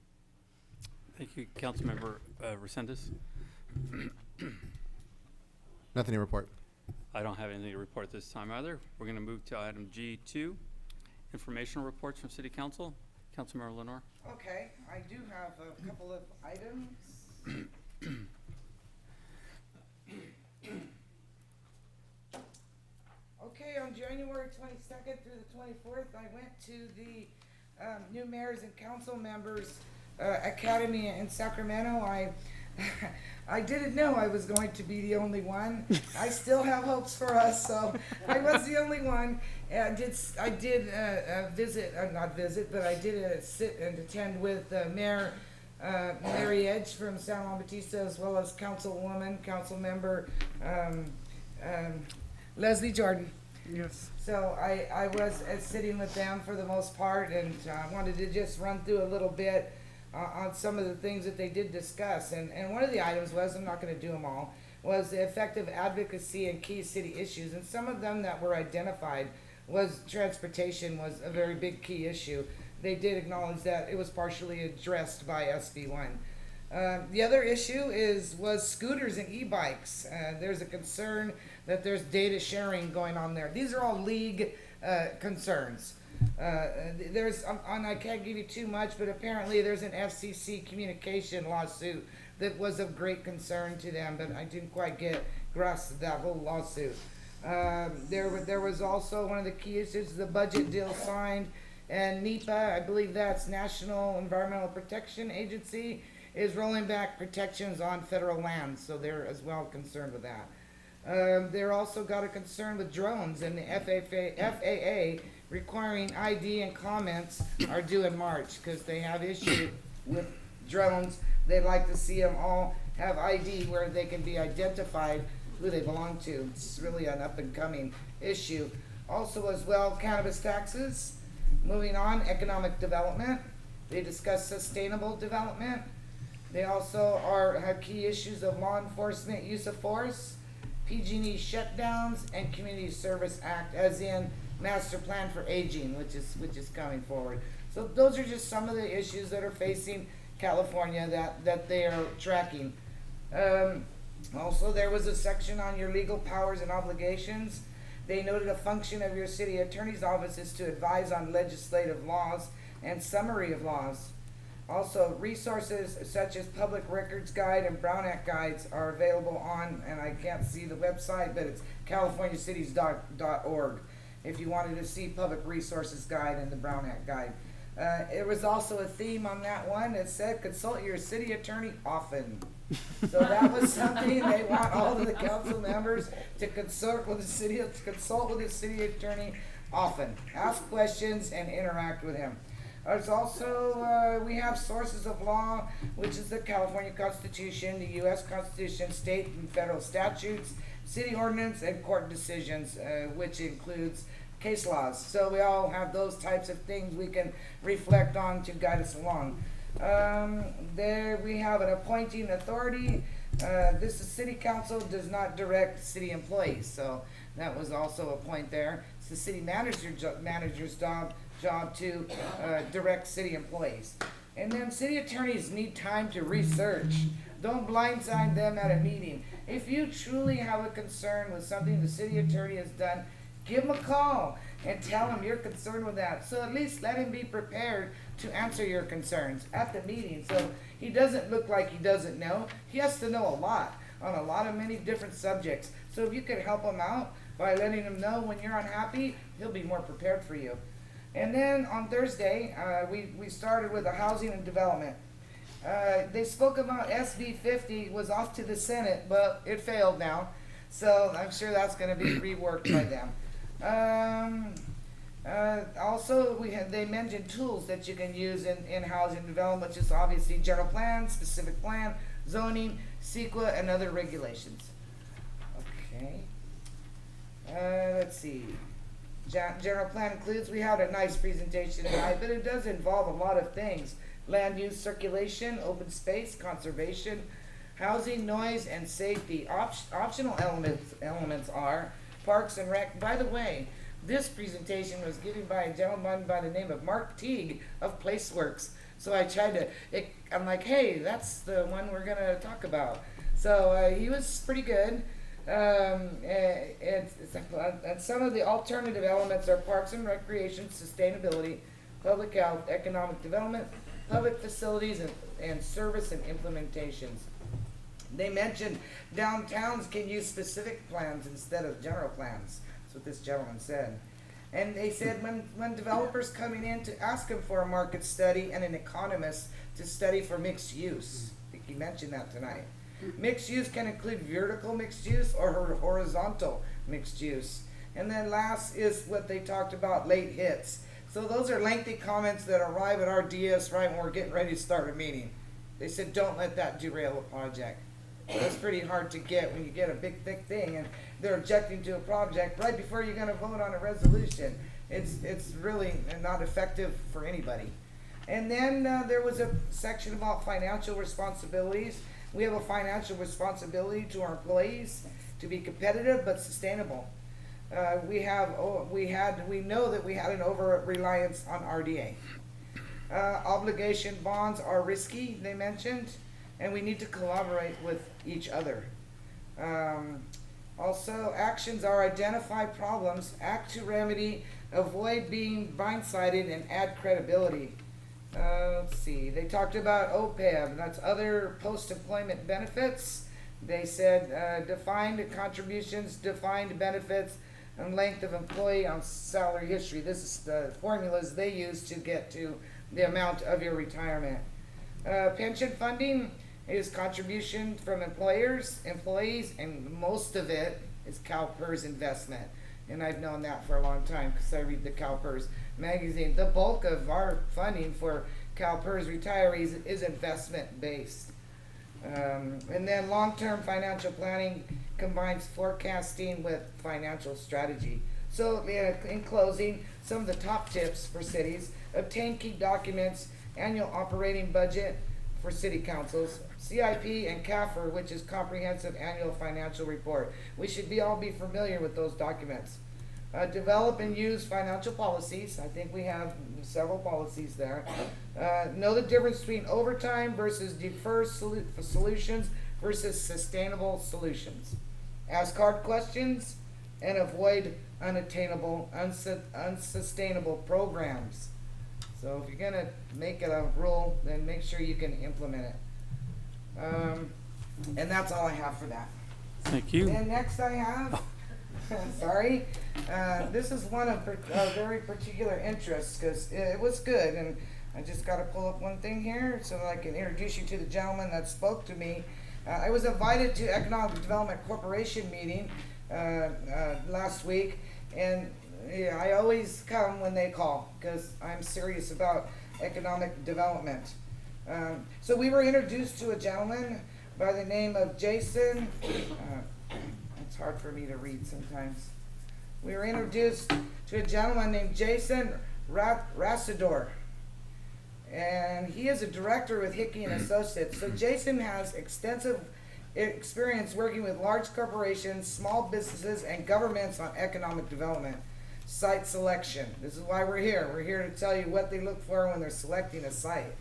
Speaker 1: Thank you, Councilmember Resendez.
Speaker 18: Nothing to report.
Speaker 1: I don't have anything to report this time either. We're going to move to item G2, informational reports from City Council. Councilmember Lenore.
Speaker 5: Okay, I do have a couple of items. Okay, on January 22nd through the 24th, I went to the new mayors and council members academy in Sacramento. I didn't know I was going to be the only one. I still have hopes for us, so I was the only one. I did sit and attend with Mayor Mary Edge from San Juan Bautista, as well as council member Leslie Jordan.
Speaker 15: Yes.
Speaker 5: So I was sitting with them for the most part, and I wanted to just run through a little bit on some of the things that they did discuss. And one of the items was, I'm not going to do them all, was the effective advocacy and key city issues. And some of them that were identified was transportation was a very big key issue. They did acknowledge that it was partially addressed by SB1. The other issue was scooters and e-bikes. There's a concern that there's data sharing going on there. These are all league concerns. And I can't give you too much, but apparently there's an FCC communication lawsuit that was of great concern to them, but I didn't quite grasp that whole lawsuit. There was also one of the key issues, the budget deal signed, and NEPA, I believe that's National Environmental Protection Agency, is rolling back protections on federal lands, so they're as well concerned with that. They're also got a concern with drones, and the FAA requiring ID and comments are due in March because they have issue with drones. They'd like to see them all have ID where they can be identified who they belong to. It's really an up and coming issue. Also as well, cannabis taxes. Moving on, economic development. They discuss sustainable development. They also have key issues of law enforcement use of force, PG&E shutdowns, and Community Service Act, as in Master Plan for Aging, which is coming forward. So those are just some of the issues that are facing California that they are tracking. Also, there was a section on your legal powers and obligations. They noted a function of your city attorney's office is to advise on legislative laws and summary of laws. Also, resources such as Public Records Guide and Brown Act guides are available on, and I can't see the website, but it's californiacities.org if you wanted to see Public Resources Guide and the Brown Act Guide. It was also a theme on that one that said consult your city attorney often. So that was something they want all of the council members to consult with the city attorney often. Ask questions and interact with him. There's also, we have sources of law, which is the California Constitution, the U.S. Constitution, state and federal statutes, city ordinance, and court decisions, which includes case laws. So we all have those types of things we can reflect on to guide us along. There we have an appointing authority. This is city council, does not direct city employees, so that was also a point there. It's the city manager's job to direct city employees. And then city attorneys need time to research. Don't blindside them at a meeting. If you truly have a concern with something the city attorney has done, give him a call and tell him you're concerned with that. So at least let him be prepared to answer your concerns at the meeting. So he doesn't look like he doesn't know. He has to know a lot on a lot of many different subjects. So if you could help him out by letting him know when you're unhappy, he'll be more prepared for you. And then on Thursday, we started with the housing and development. They spoke about SB 50 was off to the Senate, but it failed now. So I'm sure that's going to be reworked by them. Also, they mentioned tools that you can use in housing development, which is obviously general plan, specific plan, zoning, CEQA, and other regulations. Okay. Let's see. General plan includes, we had a nice presentation tonight, but it does involve a lot of things. Land use circulation, open space, conservation, housing, noise, and safety. Optional elements are parks and rec. By the way, this presentation was given by a gentleman by the name of Mark Teague of PlaceWorks. So I tried to, I'm like, hey, that's the one we're gonna talk about. So he was pretty good. And some of the alternative elements are parks and recreation, sustainability, public health, economic development, public facilities, and service and implementations. They mentioned downtowns can use specific plans instead of general plans. That's what this gentleman said. And they said when developers coming in to ask them for a market study and an economist to study for mixed use. I think he mentioned that tonight. Mixed use can include vertical mixed use or horizontal mixed use. And then last is what they talked about, late hits. So those are lengthy comments that arrive at our DS right when we're getting ready to start a meeting. They said, don't let that derail a project. That's pretty hard to get when you get a big, thick thing and they're objecting to a project right before you're gonna vote on a resolution. It's really not effective for anybody. And then there was a section about financial responsibilities. We have a financial responsibility to our employees to be competitive but sustainable. We know that we had an over-reliance on RDA. Obligation bonds are risky, they mentioned, and we need to collaborate with each other. Also, actions are identify problems, act to remedy, avoid being blindsided, and add credibility. Let's see, they talked about OPEB, that's other post-employment benefits. They said defined contributions, defined benefits, and length of employee on salary history. This is the formulas they use to get to the amount of your retirement. Pension funding is contribution from employers, employees, and most of it is CalPERS investment. And I've known that for a long time because I read the CalPERS magazine. The bulk of our funding for CalPERS retirees is investment based. And then long-term financial planning combines forecasting with financial strategy. So in closing, some of the top tips for cities: obtain key documents, annual operating budget for city councils, CIP and CAFR, which is comprehensive annual financial report. We should all be familiar with those documents. Develop and use financial policies. I think we have several policies there. Know the difference between overtime versus deferred solutions versus sustainable solutions. Ask hard questions and avoid unattainable, unsustainable programs. So if you're gonna make it a rule, then make sure you can implement it. And that's all I have for that.
Speaker 1: Thank you.
Speaker 5: And next I have, sorry, this is one of very particular interest because it was good, and I just got to pull up one thing here so that I can introduce you to the gentleman that spoke to me. I was invited to Economic Development Corporation meeting last week, and yeah, I always come when they call because I'm serious about economic development. So we were introduced to a gentleman by the name of Jason. It's hard for me to read sometimes. We were introduced to a gentleman named Jason Rassador. and he is a director with Hickey and Associates. So Jason has extensive experience working with large corporations, small businesses, and governments on economic development, site selection. This is why we're here. We're here to tell you what they look for when they're selecting a site.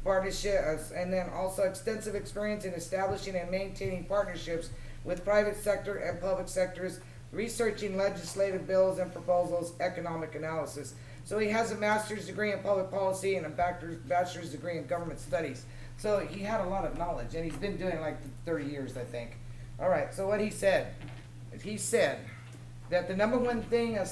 Speaker 5: Partnership, and then also extensive experience in establishing and maintaining partnerships with private sector and public sectors, researching legislative bills and proposals, economic analysis. So he has a master's degree in public policy and a bachelor's degree in government studies. So he had a lot of knowledge, and he's been doing like 30 years, I think. All right, so what he said that the number one thing a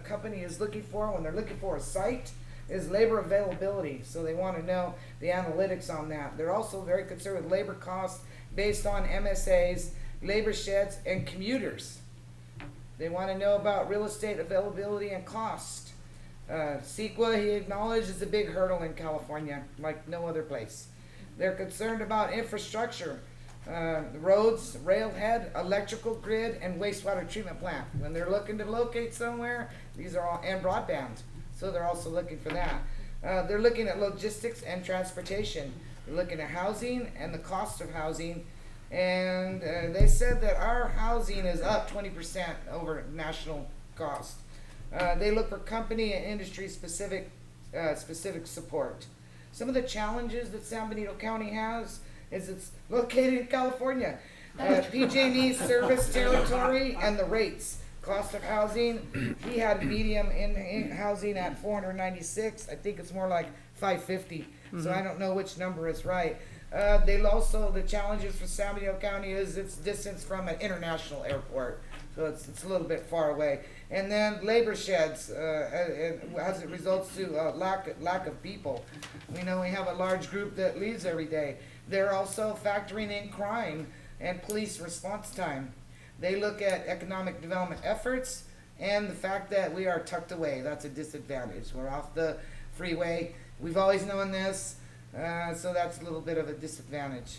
Speaker 5: company is looking for when they're looking for a site is labor availability. So they want to know the analytics on that. They're also very concerned with labor costs based on MSAs, labor sheds, and commuters. They want to know about real estate availability and cost. CEQA, he acknowledged, is a big hurdle in California, like no other place. They're concerned about infrastructure, roads, railhead, electrical grid, and wastewater treatment plant. When they're looking to locate somewhere, these are all, and broadband. So they're also looking for that. They're looking at logistics and transportation. They're looking at housing and the cost of housing. And they said that our housing is up 20% over national cost. They look for company and industry specific support. Some of the challenges that San Benito County has is it's located in California. PG&E service territory and the rates. Cost of housing, he had medium in housing at 496. I think it's more like 550. So I don't know which number is right. They also, the challenges for San Benito County is its distance from an international airport. So it's a little bit far away. And then labor sheds, as it results to lack of people. We know we have a large group that leaves every day. They're also factoring in crime and police response time. They look at economic development efforts and the fact that we are tucked away. That's a disadvantage. We're off the freeway. We've always known this, so that's a little bit of a disadvantage,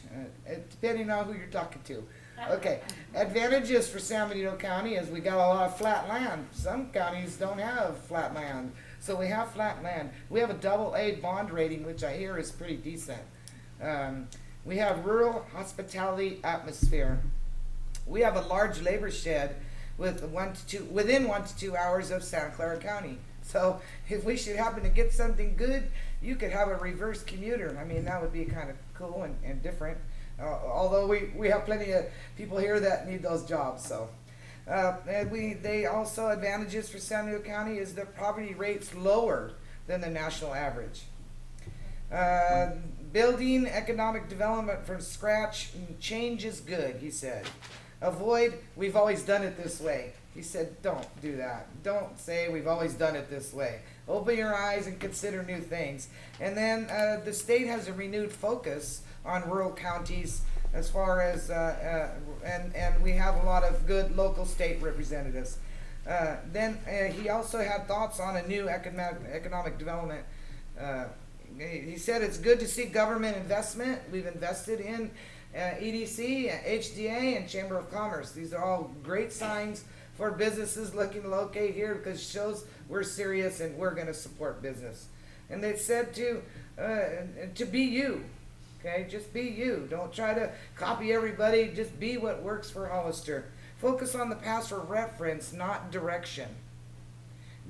Speaker 5: depending on who you're talking to. Okay, advantages for San Benito County is we got a lot of flat land. Some counties don't have flat land, so we have flat land. We have a AA bond rating, which I hear is pretty decent. We have rural hospitality atmosphere. We have a large labor shed with within 1 to 2 hours of Santa Clara County. So if we should happen to get something good, you could have a reverse commuter. I mean, that would be kind of cool and different. Although we have plenty of people here that need those jobs. So they also, advantages for San Diego County is the poverty rate's lower than the national average. Building economic development from scratch, change is good, he said. Avoid, we've always done it this way. He said, don't do that. Don't say we've always done it this way. Open your eyes and consider new things. And then the state has a renewed focus on rural counties as far as, and we have a lot of good local state representatives. Then he also had thoughts on a new economic development. He said it's good to see government investment. We've invested in EDC, HDA, and Chamber of Commerce. These are all great signs for businesses looking to locate here because it shows we're serious and we're going to support business. And they said to be you, okay? Just be you. Don't try to copy everybody. Just be what works for Hollister. Focus on the past for reference, not direction.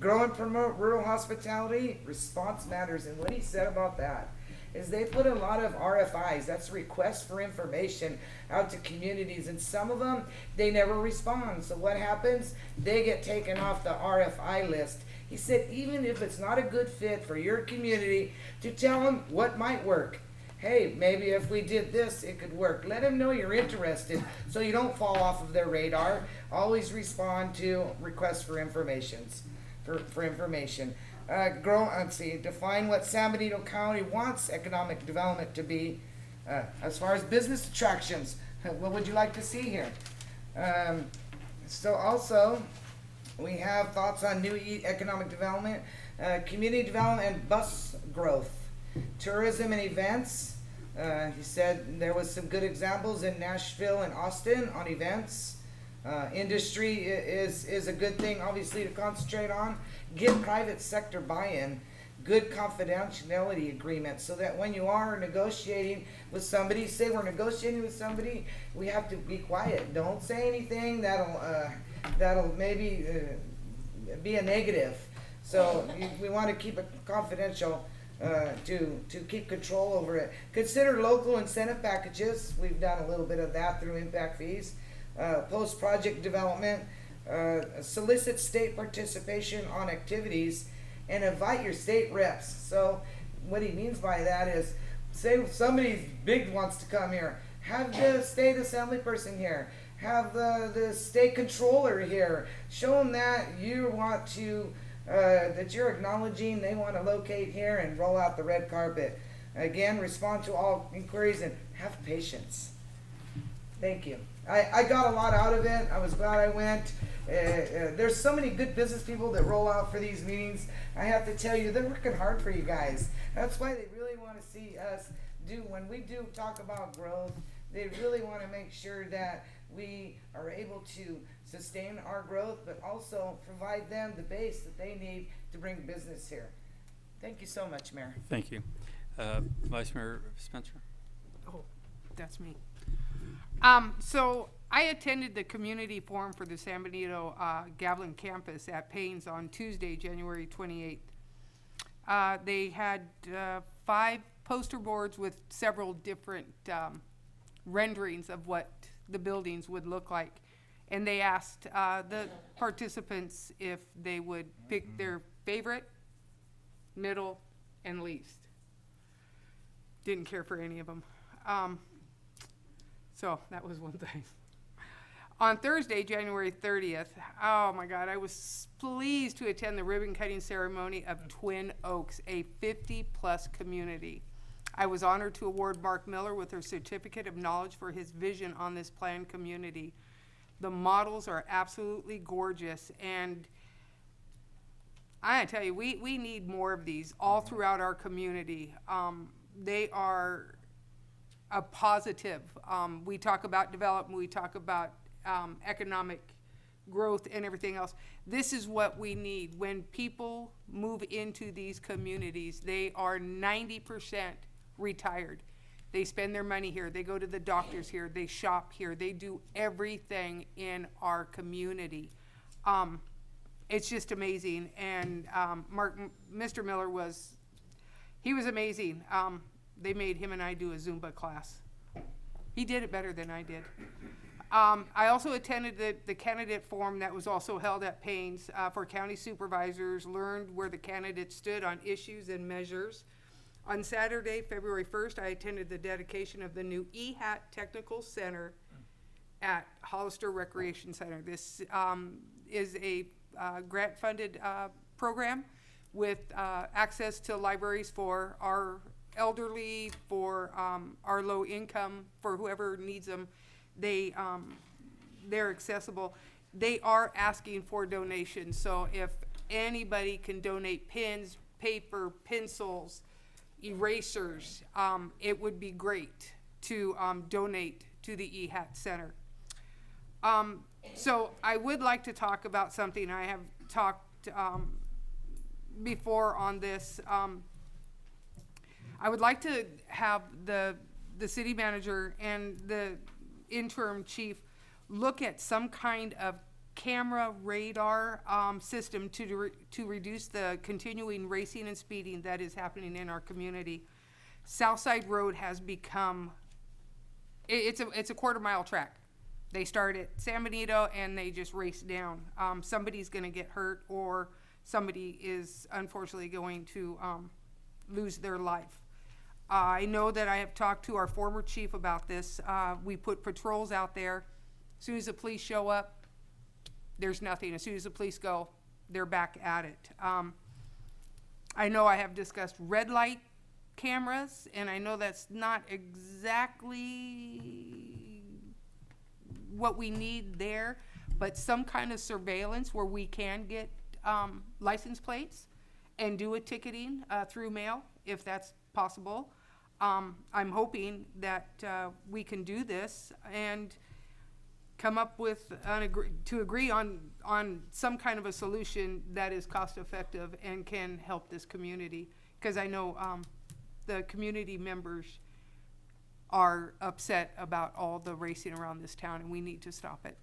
Speaker 5: Grow and promote rural hospitality. Response matters. And what he said about that is they put a lot of RFIs, that's requests for information, out to communities, and some of them, they never respond. So what happens? They get taken off the RFI list. He said even if it's not a good fit for your community, to tell them what might work. Hey, maybe if we did this, it could work. Let them know you're interested so you don't fall off of their radar. Always respond to requests for informations. For information. Define what San Benito County wants economic development to be. As far as business attractions, what would you like to see here? So also, we have thoughts on new economic development, community development and bus growth, tourism and events. He said there was some good examples in Nashville and Austin on events. Industry is a good thing, obviously, to concentrate on. Get private sector buy-in. good confidentiality agreements so that when you are negotiating with somebody, say we're negotiating with somebody, we have to be quiet. Don't say anything that'll maybe be a negative. So we want to keep it confidential to keep control over it. Consider local incentive packages. We've done a little bit of that through impact fees. Post-project development, solicit state participation on activities, and invite your state reps. So what he means by that is, say somebody big wants to come here, have the state assembly person here, have the state controller here, show them that you want to, that you're acknowledging they want to locate here and roll out the red carpet. Again, respond to all inquiries and have patience. Thank you. I got a lot out of it. I was glad I went. There's so many good business people that roll out for these meetings. I have to tell you, they're working hard for you guys. That's why they really want to see us do, when we do talk about growth, they really want to make sure that we are able to sustain our growth, but also provide them the base that they need to bring business here. Thank you so much, Mayor.
Speaker 1: Thank you. Vice Mayor Spencer?
Speaker 15: Oh, that's me. So I attended the community forum for the San Benito Gavilan campus at Payne's on Tuesday, January 28th. They had 5 poster boards with several different renderings of what the buildings would look like. And they asked the participants if they would pick their favorite, middle, and least. Didn't care for any of them. So that was one thing. On Thursday, January 30th, oh my God, I was pleased to attend the ribbon cutting ceremony of Twin Oaks, a 50-plus community. I was honored to award Mark Miller with a certificate of knowledge for his vision on this planned community. The models are absolutely gorgeous, and I tell you, we need more of these all throughout our community. They are a positive. We talk about development, we talk about economic growth and everything else. This is what we need. When people move into these communities, they are 90% retired. They spend their money here. They go to the doctors here. They shop here. They do everything in our community. It's just amazing. And Mr. Miller was amazing. They made him and I do a Zumba class. He did it better than I did. I also attended the candidate forum that was also held at Payne's for county supervisors, learned where the candidates stood on issues and measures. On Saturday, February 1st, I attended the dedication of the new EHAT Technical Center at Hollister Recreation Center. This is a grant-funded program with access to libraries for our elderly, for our low income, for whoever needs them. They're accessible. They are asking for donations, so if anybody can donate pens, paper, pencils, erasers, it would be great to donate to the EHAT Center. So I would like to talk about something I have talked before on this. I would like to have the city manager and the interim chief look at some kind of camera radar system to reduce the continuing racing and speeding that is happening in our community. Southside Road has become, it's a quarter-mile track. They start at San Benito and they just race down. Somebody's gonna get hurt, or somebody is unfortunately going to lose their life. I know that I have talked to our former chief about this. We put patrols out there. As soon as the police show up, there's nothing. As soon as the police go, they're back at it. I know I have discussed red light cameras, and I know that's not exactly what we need there, but some kind of surveillance where we can get license plates and do a ticketing through mail, if that's possible. I'm hoping that we can do this, and come up with to agree on some kind of a solution that is cost effective and can help this community. Because I know the community members are upset about all the racing around this town, and we need to stop it.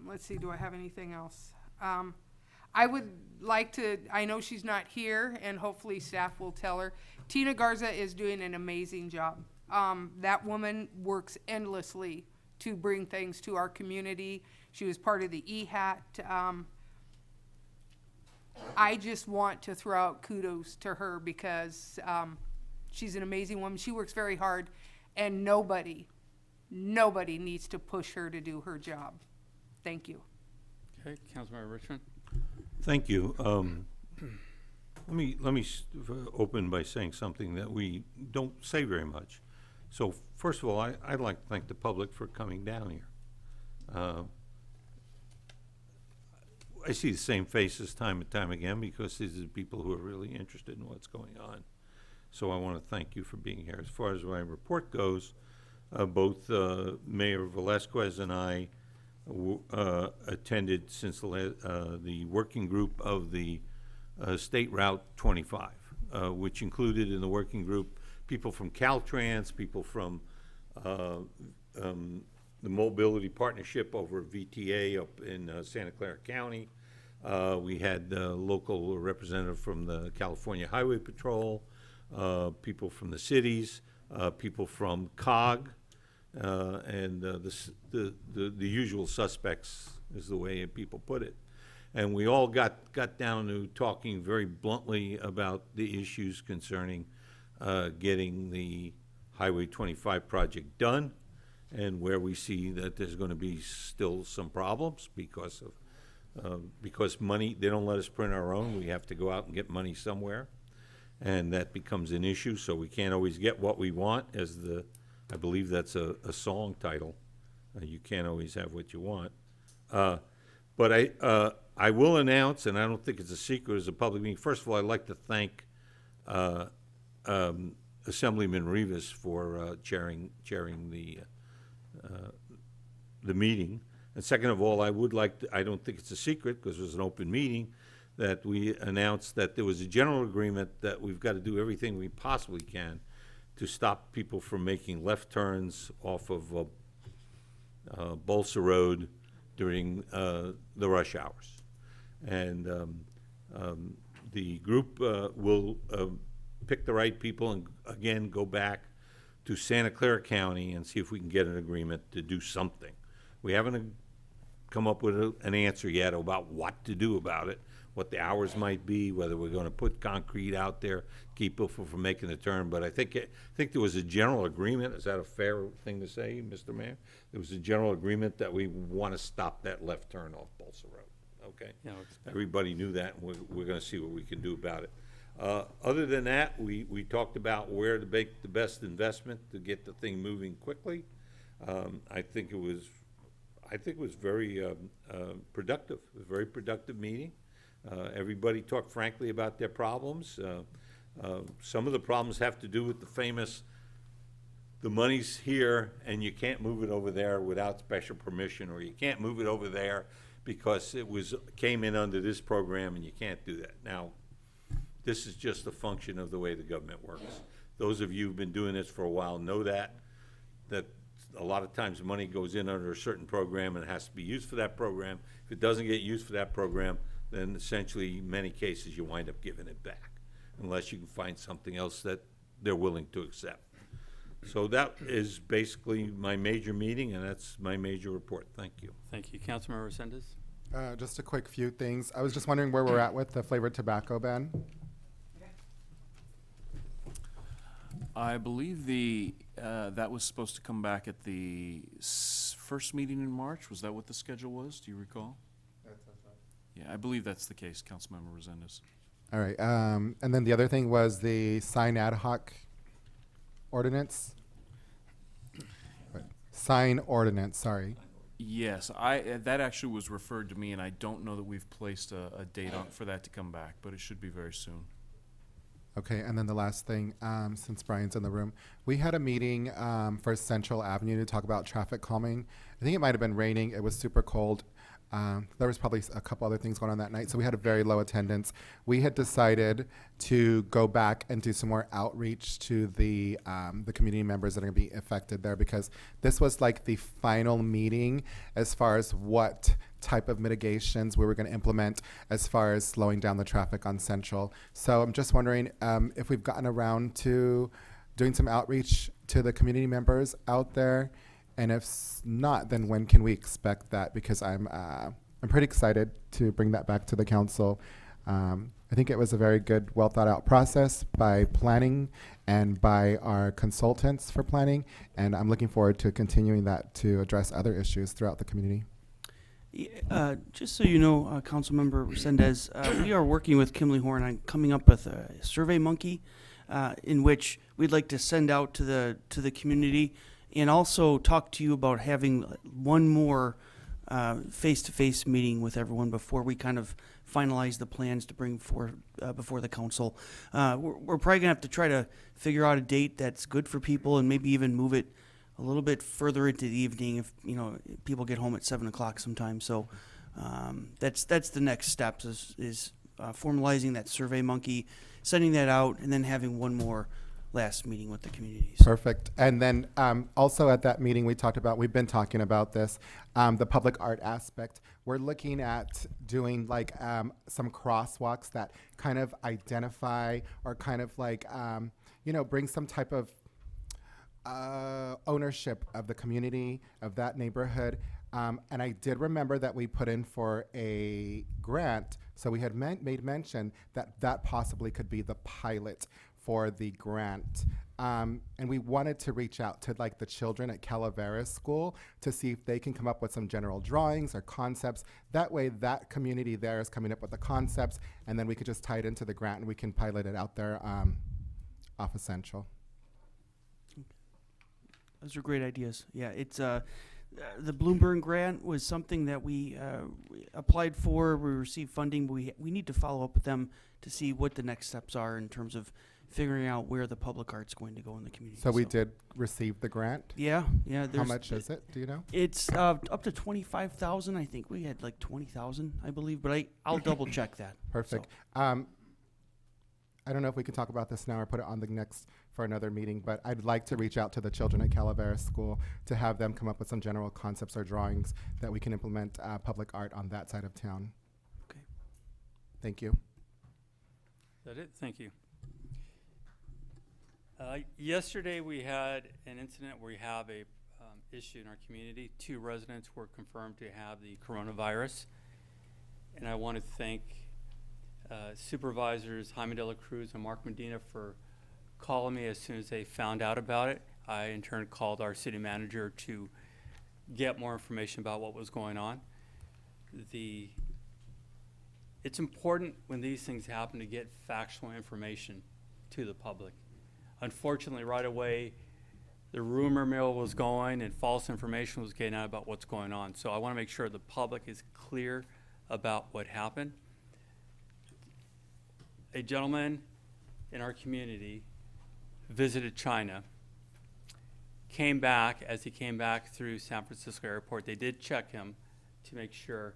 Speaker 15: Let's see, do I have anything else? I would like to, I know she's not here, and hopefully staff will tell her. Tina Garza is doing an amazing job. That woman works endlessly to bring things to our community. She was part of the EHAT. I just want to throw out kudos to her because she's an amazing woman. She works very hard, and nobody needs to push her to do her job. Thank you.
Speaker 1: Okay, Councilmember Richmond.
Speaker 16: Thank you. Let me open by saying something that we don't say very much. So first of all, I'd like to thank the public for coming down here. I see the same faces time and time again because these are people who are really interested in what's going on. So I want to thank you for being here. As far as my report goes, both Mayor Velazquez and I attended since the working group of the State Route 25, which included in the working group people from Caltrans, people from the Mobility Partnership over VTA up in Santa Clara County. We had a local representative from the California Highway Patrol, people from the cities, people from COG, and the usual suspects is the way people put it. And we all got down to talking very bluntly about the issues concerning getting the Highway 25 project done, and where we see that there's going to be still some problems because money, they don't let us print our own. We have to go out and get money somewhere, and that becomes an issue. So we can't always get what we want, as I believe that's a song title. You can't always have what you want. But I will announce, and I don't think it's a secret, as a public meeting. First of all, I'd like to thank Assemblyman Rivas for chairing the meeting. And second of all, I would like to, I don't think it's a secret because it was an open meeting, that we announced that there was a general agreement that we've got to do everything we possibly can to stop people from making left turns off of Bolsa Road during the rush hours. And the group will pick the right people and, again, go back to Santa Clara County and see if we can get an agreement to do something. We haven't come up with an answer yet about what to do about it, what the hours might be, whether we're going to put concrete out there, keep people from making the turn. But I think there was a general agreement. Is that a fair thing to say, Mr. Mayor? There was a general agreement that we want to stop that left turn off Bolsa Road. Okay?
Speaker 1: Yeah,
Speaker 16: everybody knew that, and we're going to see what we can do about it. Other than that, we talked about where to make the best investment to get the thing moving quickly. I think it was very productive. It was a very productive meeting. Everybody talked frankly about their problems. Some of the problems have to do with the famous, the money's here and you can't move it over there without special permission, or you can't move it over there because it came in under this program and you can't do that. Now, this is just a function of the way the government works. Those of you who've been doing this for a while know that a lot of times money goes in under a certain program and it has to be used for that program. If it doesn't get used for that program, then essentially in many cases you wind up giving it back, unless you can find something else that they're willing to accept. So that is basically my major meeting, and that's my major report. Thank you.
Speaker 1: Thank you. Councilmember Resendez?
Speaker 18: Just a quick few things. I was just wondering where we're at with the flavored tobacco ban.
Speaker 2: I believe that was supposed to come back at the first meeting in March. Was that what the schedule was? Do you recall?
Speaker 18: That's right.
Speaker 2: Yeah, I believe that's the case, Councilmember Resendez.
Speaker 18: All right. And then the other thing was the sign ad hoc ordinance. Sign ordinance, sorry.
Speaker 2: Yes, that actually was referred to me, and I don't know that we've placed a date on for that to come back, but it should be very soon.
Speaker 18: Okay, and then the last thing, since Brian's in the room, we had a meeting for Central Avenue to talk about traffic calming. I think it might have been raining. It was super cold. There was probably a couple other things going on that night, so we had a very low attendance. We had decided to go back and do some more outreach to the community members that are going to be affected there, because this was like the final meeting as far as what type of mitigations we were going to implement as far as slowing down the traffic on Central. So I'm just wondering if we've gotten around to doing some outreach to the community members out there. And if not, then when can we expect that? Because I'm pretty excited to bring that back to the council. I think it was a very good, well thought out process by planning and by our consultants for planning. And I'm looking forward to continuing that to address other issues throughout the community.
Speaker 19: Just so you know, Councilmember Resendez, we are working with Kimley Horn on coming up with a Survey Monkey, in which we'd like to send out to the community, and also talk to you about having one more face-to-face meeting with everyone before we kind of finalize the plans to bring before the council. We're probably gonna have to try to figure out a date that's good for people, and maybe even move it a little bit further into the evening if people get home at 7 o'clock sometime. So that's the next steps is formalizing that Survey Monkey, sending that out, and then having one more last meeting with the community.
Speaker 18: Perfect. And then also at that meeting we've been talking about this, the public art aspect. We're looking at doing like some crosswalks that kind of identify or kind of like, bring some type of ownership of the community, of that neighborhood. And I did remember that we put in for a grant, so we had made mention that possibly could be the pilot for the grant. And we wanted to reach out to like the children at Calaveras School to see if they can come up with some general drawings or concepts. That way that community there is coming up with the concepts, and then we could just tie it into the grant and we can pilot it out there off of Central.
Speaker 19: Those are great ideas. Yeah, it's the Bloomberg grant was something that we applied for. We received funding, but we need to follow up with them to see what the next steps are in terms of figuring out where the public art's going to go in the community.
Speaker 18: So we did receive the grant?
Speaker 19: Yeah.
Speaker 18: How much is it? Do you know?
Speaker 19: It's up to 25,000. I think we had like 20,000, I believe, but I'll double check that.
Speaker 18: Perfect.
Speaker 19: So.
Speaker 18: I don't know if we can talk about this now or put it on the next for another meeting, but I'd like to reach out to the children at Calaveras School to have them come up with some general concepts or drawings that we can implement public art on that side of town.
Speaker 19: Okay.
Speaker 18: Thank you.
Speaker 1: Is that it? Thank you. Yesterday we had an incident where we have a issue in our community. 2 residents were confirmed to have the coronavirus, and I want to thank Supervisors Jaime de la Cruz and Mark Medina for calling me as soon as they found out about it. I in turn called our city manager to get more information about what was going on. It's important when these things happen to get factual information to the public. Unfortunately, right away, the rumor mill was going and false information was getting out about what's going on. So I want to make sure the public is clear about what happened. A gentleman in our community visited China, came back. As he came back through San Francisco airport, they did check him to make sure,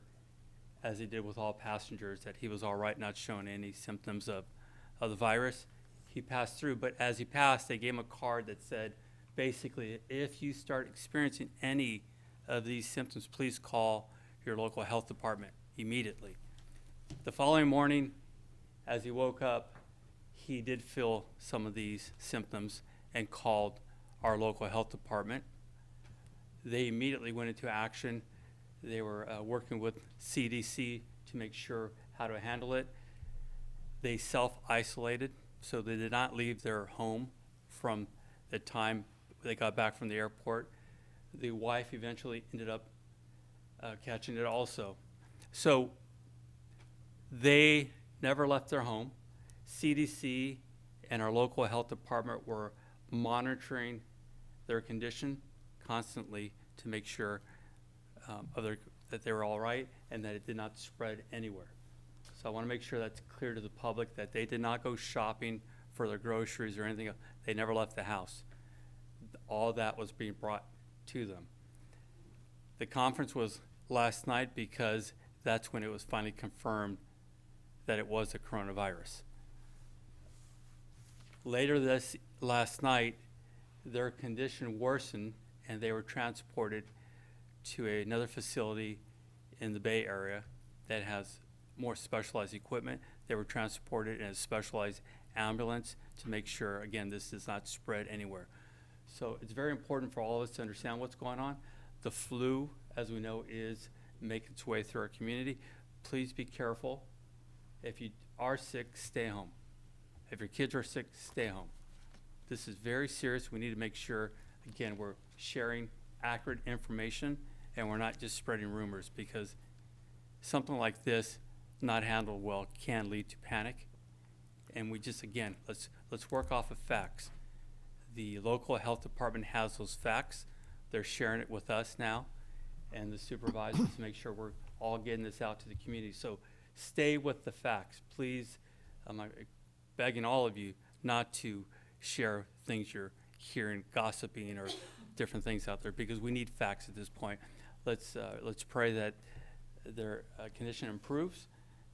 Speaker 1: as they did with all passengers, that he was all right, not showing any symptoms of the virus. He passed through, but as he passed, they gave him a card that said, basically, if you start experiencing any of these symptoms, please call your local health department immediately. The following morning, as he woke up, he did feel some of these symptoms and called our local health department. They immediately went into action. They were working with CDC to make sure how to handle it. They self-isolated, so they did not leave their home from the time they got back from the airport. The wife eventually ended up catching it also. So they never left their home. CDC and our local health department were monitoring their condition constantly to make sure that they were all right and that it did not spread anywhere. So I want to make sure that's clear to the public that they did not go shopping for their groceries or anything else. They never left the house. All that was being brought to them. The conference was last night because that's when it was finally confirmed that it was a coronavirus. Later last night, their condition worsened and they were transported to another facility in the Bay Area that has more specialized equipment. They were transported in a specialized ambulance to make sure, again, this does not spread anywhere. So it's very important for all of us to understand what's going on. The flu, as we know, is making its way through our community. Please be careful. If you are sick, stay home. If your kids are sick, stay home. This is very serious. We need to make sure, again, we're sharing accurate information and we're not just spreading rumors, because something like this, not handled well, can lead to panic. And we just, again, let's work off of facts. The local health department has those facts. They're sharing it with us now and the supervisors to make sure we're all getting this out to the community. So stay with the facts. Please, I'm begging all of you not to share things you're hearing, gossiping or different things out there, because we need facts at this point. Let's pray that their condition improves,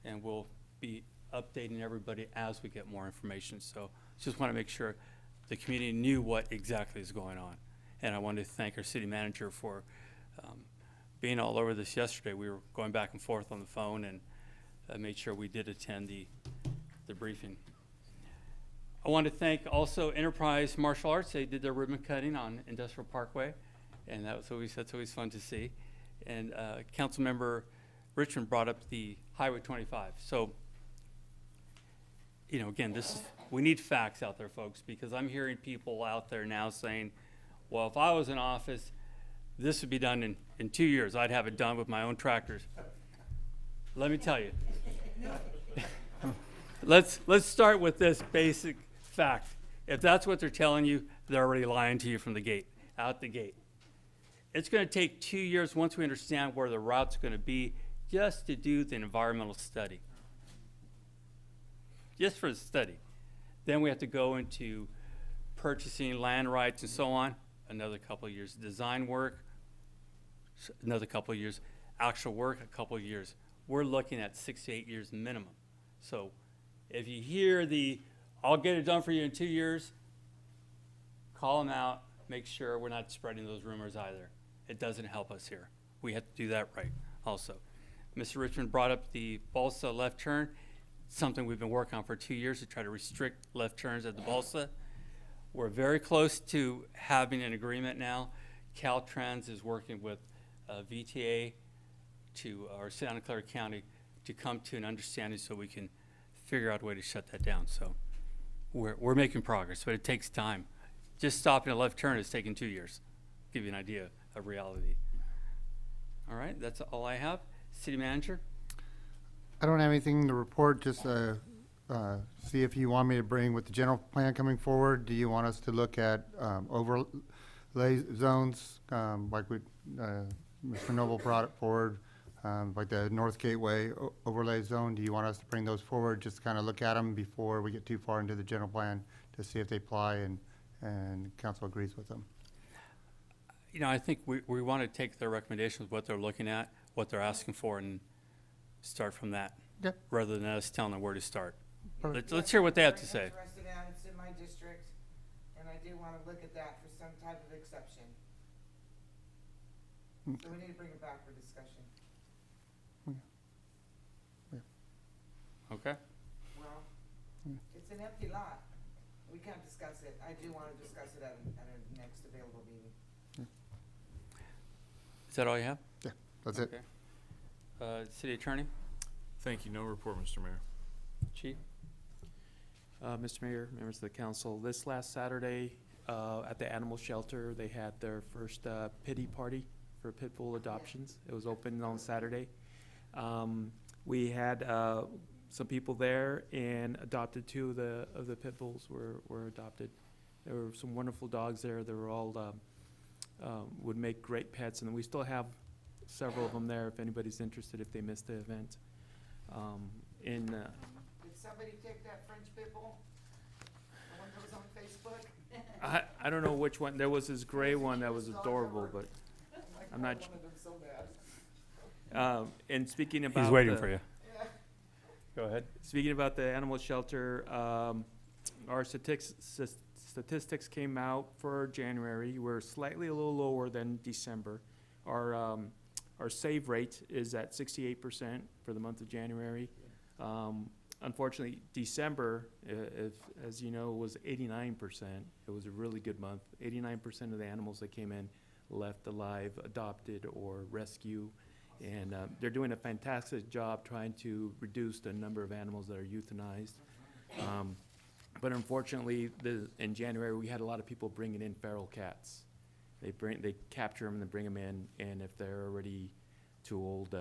Speaker 1: and we'll be updating everybody as we get more information. So just want to make sure the community knew what exactly is going on. And I want to thank our city manager for being all over this yesterday. We were going back and forth on the phone, and made sure we did attend the briefing. I want to thank also Enterprise Martial Arts. They did their ribbon cutting on Industrial Parkway, and that's always fun to see. And Councilmember Richmond brought up the Highway 25. So, you know, again, we need facts out there, folks, because I'm hearing people out there now saying, well, if I was in office, this would be done in 2 years. I'd have it done with my own tractors. Let me tell you. Let's start with this basic fact. If that's what they're telling you, they're already lying to you from the gate, out the gate. It's going to take 2 years once we understand where the route's going to be, just to do the environmental study. Just for the study. Then we have to go into purchasing land rights and so on. Another couple of years. Design work, another couple of years. Actual work, a couple of years. We're looking at 6 to 8 years minimum. So if you hear I'll get it done for you in 2 years, call them out, make sure we're not spreading those rumors either. It doesn't help us here. We have to do that right also. Mr. Richmond brought up the Balsa left turn, something we've been working on for 2 years to try to restrict left turns at the Balsa. We're very close to having an agreement now. Caltrans is working with VTA or Santa Clara County to come to an understanding so we can figure out a way to shut that down. So we're making progress, but it takes time. Just stopping a left turn is taking 2 years. Give you an idea of reality. All right, that's all I have. City Manager?
Speaker 6: I don't have anything to report, just see if you want me to bring with the general plan coming forward. Do you want us to look at overlay zones, like Mr. Noble brought it forward, like the North Gateway overlay zone? Do you want us to bring those forward, just kind of look at them before we get too far into the general plan to see if they apply and council agrees with them?
Speaker 1: You know, I think we want to take their recommendations, what they're looking at, what they're asking for, and start from that, rather than us telling them where to start. Let's hear what they have to say.
Speaker 5: It's in my district, and I do want to look at that for some type of exception. So we need to bring it back for discussion.
Speaker 1: Okay.
Speaker 5: Well, it's an empty lot. We can't discuss it. I do want to discuss it at a next available meeting.
Speaker 1: Is that all you have?
Speaker 6: Yeah, that's it.
Speaker 1: City Attorney?
Speaker 2: Thank you. No report, Mr. Mayor.
Speaker 1: Chief?
Speaker 20: Mr. Mayor, members of the council, this last Saturday at the animal shelter, they had their first pity party for pit bull adoptions. It was open on Saturday. We had some people there, and adopted 2 of the pit bulls were adopted. There were some wonderful dogs there. They were all would make great pets, and we still have several of them there if anybody's interested, if they missed the event.
Speaker 5: Did somebody take that French pit bull? Facebook?
Speaker 20: I don't know which one. There was this gray one that was adorable, but I'm not. And speaking about
Speaker 1: He's waiting
Speaker 20: the-
Speaker 1: for you. Go ahead.
Speaker 20: Speaking about the animal shelter, our statistics came out for January. We're slightly a little lower than December. Our save rate is at 68% for the month of January. Unfortunately, December, as you know, was 89%. It was a really good month. 89% of the animals that came in left alive, adopted, or rescue. And they're doing a fantastic job trying to reduce the number of animals that are euthanized. But unfortunately, in January, we had a lot of people bringing in feral cats. They capture them and bring them in, and if they're already too old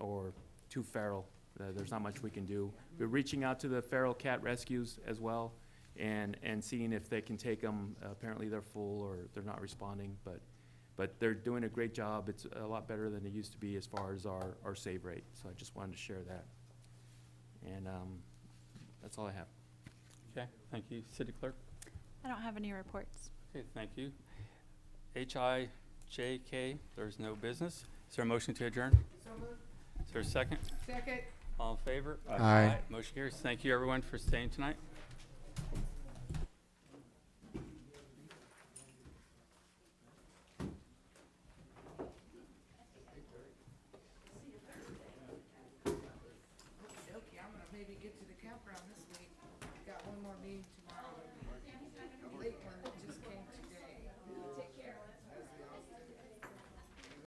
Speaker 20: or too feral, there's not much we can do. We're reaching out to the feral cat rescues as well, and seeing if they can take them. Apparently, they're full or they're not responding, but they're doing a great job. It's a lot better than it used to be as far as our save rate. So I just wanted to share that, and that's all I have.
Speaker 1: Okay, thank you. City Clerk?
Speaker 12: I don't have any reports.
Speaker 1: Okay, thank you. HIJK, there's no business. Is there a motion to adjourn?
Speaker 5: So moved.
Speaker 1: Is there a second?
Speaker 5: Second.
Speaker 1: All in favor?
Speaker 18: Aye.
Speaker 1: Motion carries. Thank you, everyone, for staying tonight.
Speaker 5: Okay, I'm gonna maybe get to the campground this week. Got one more meeting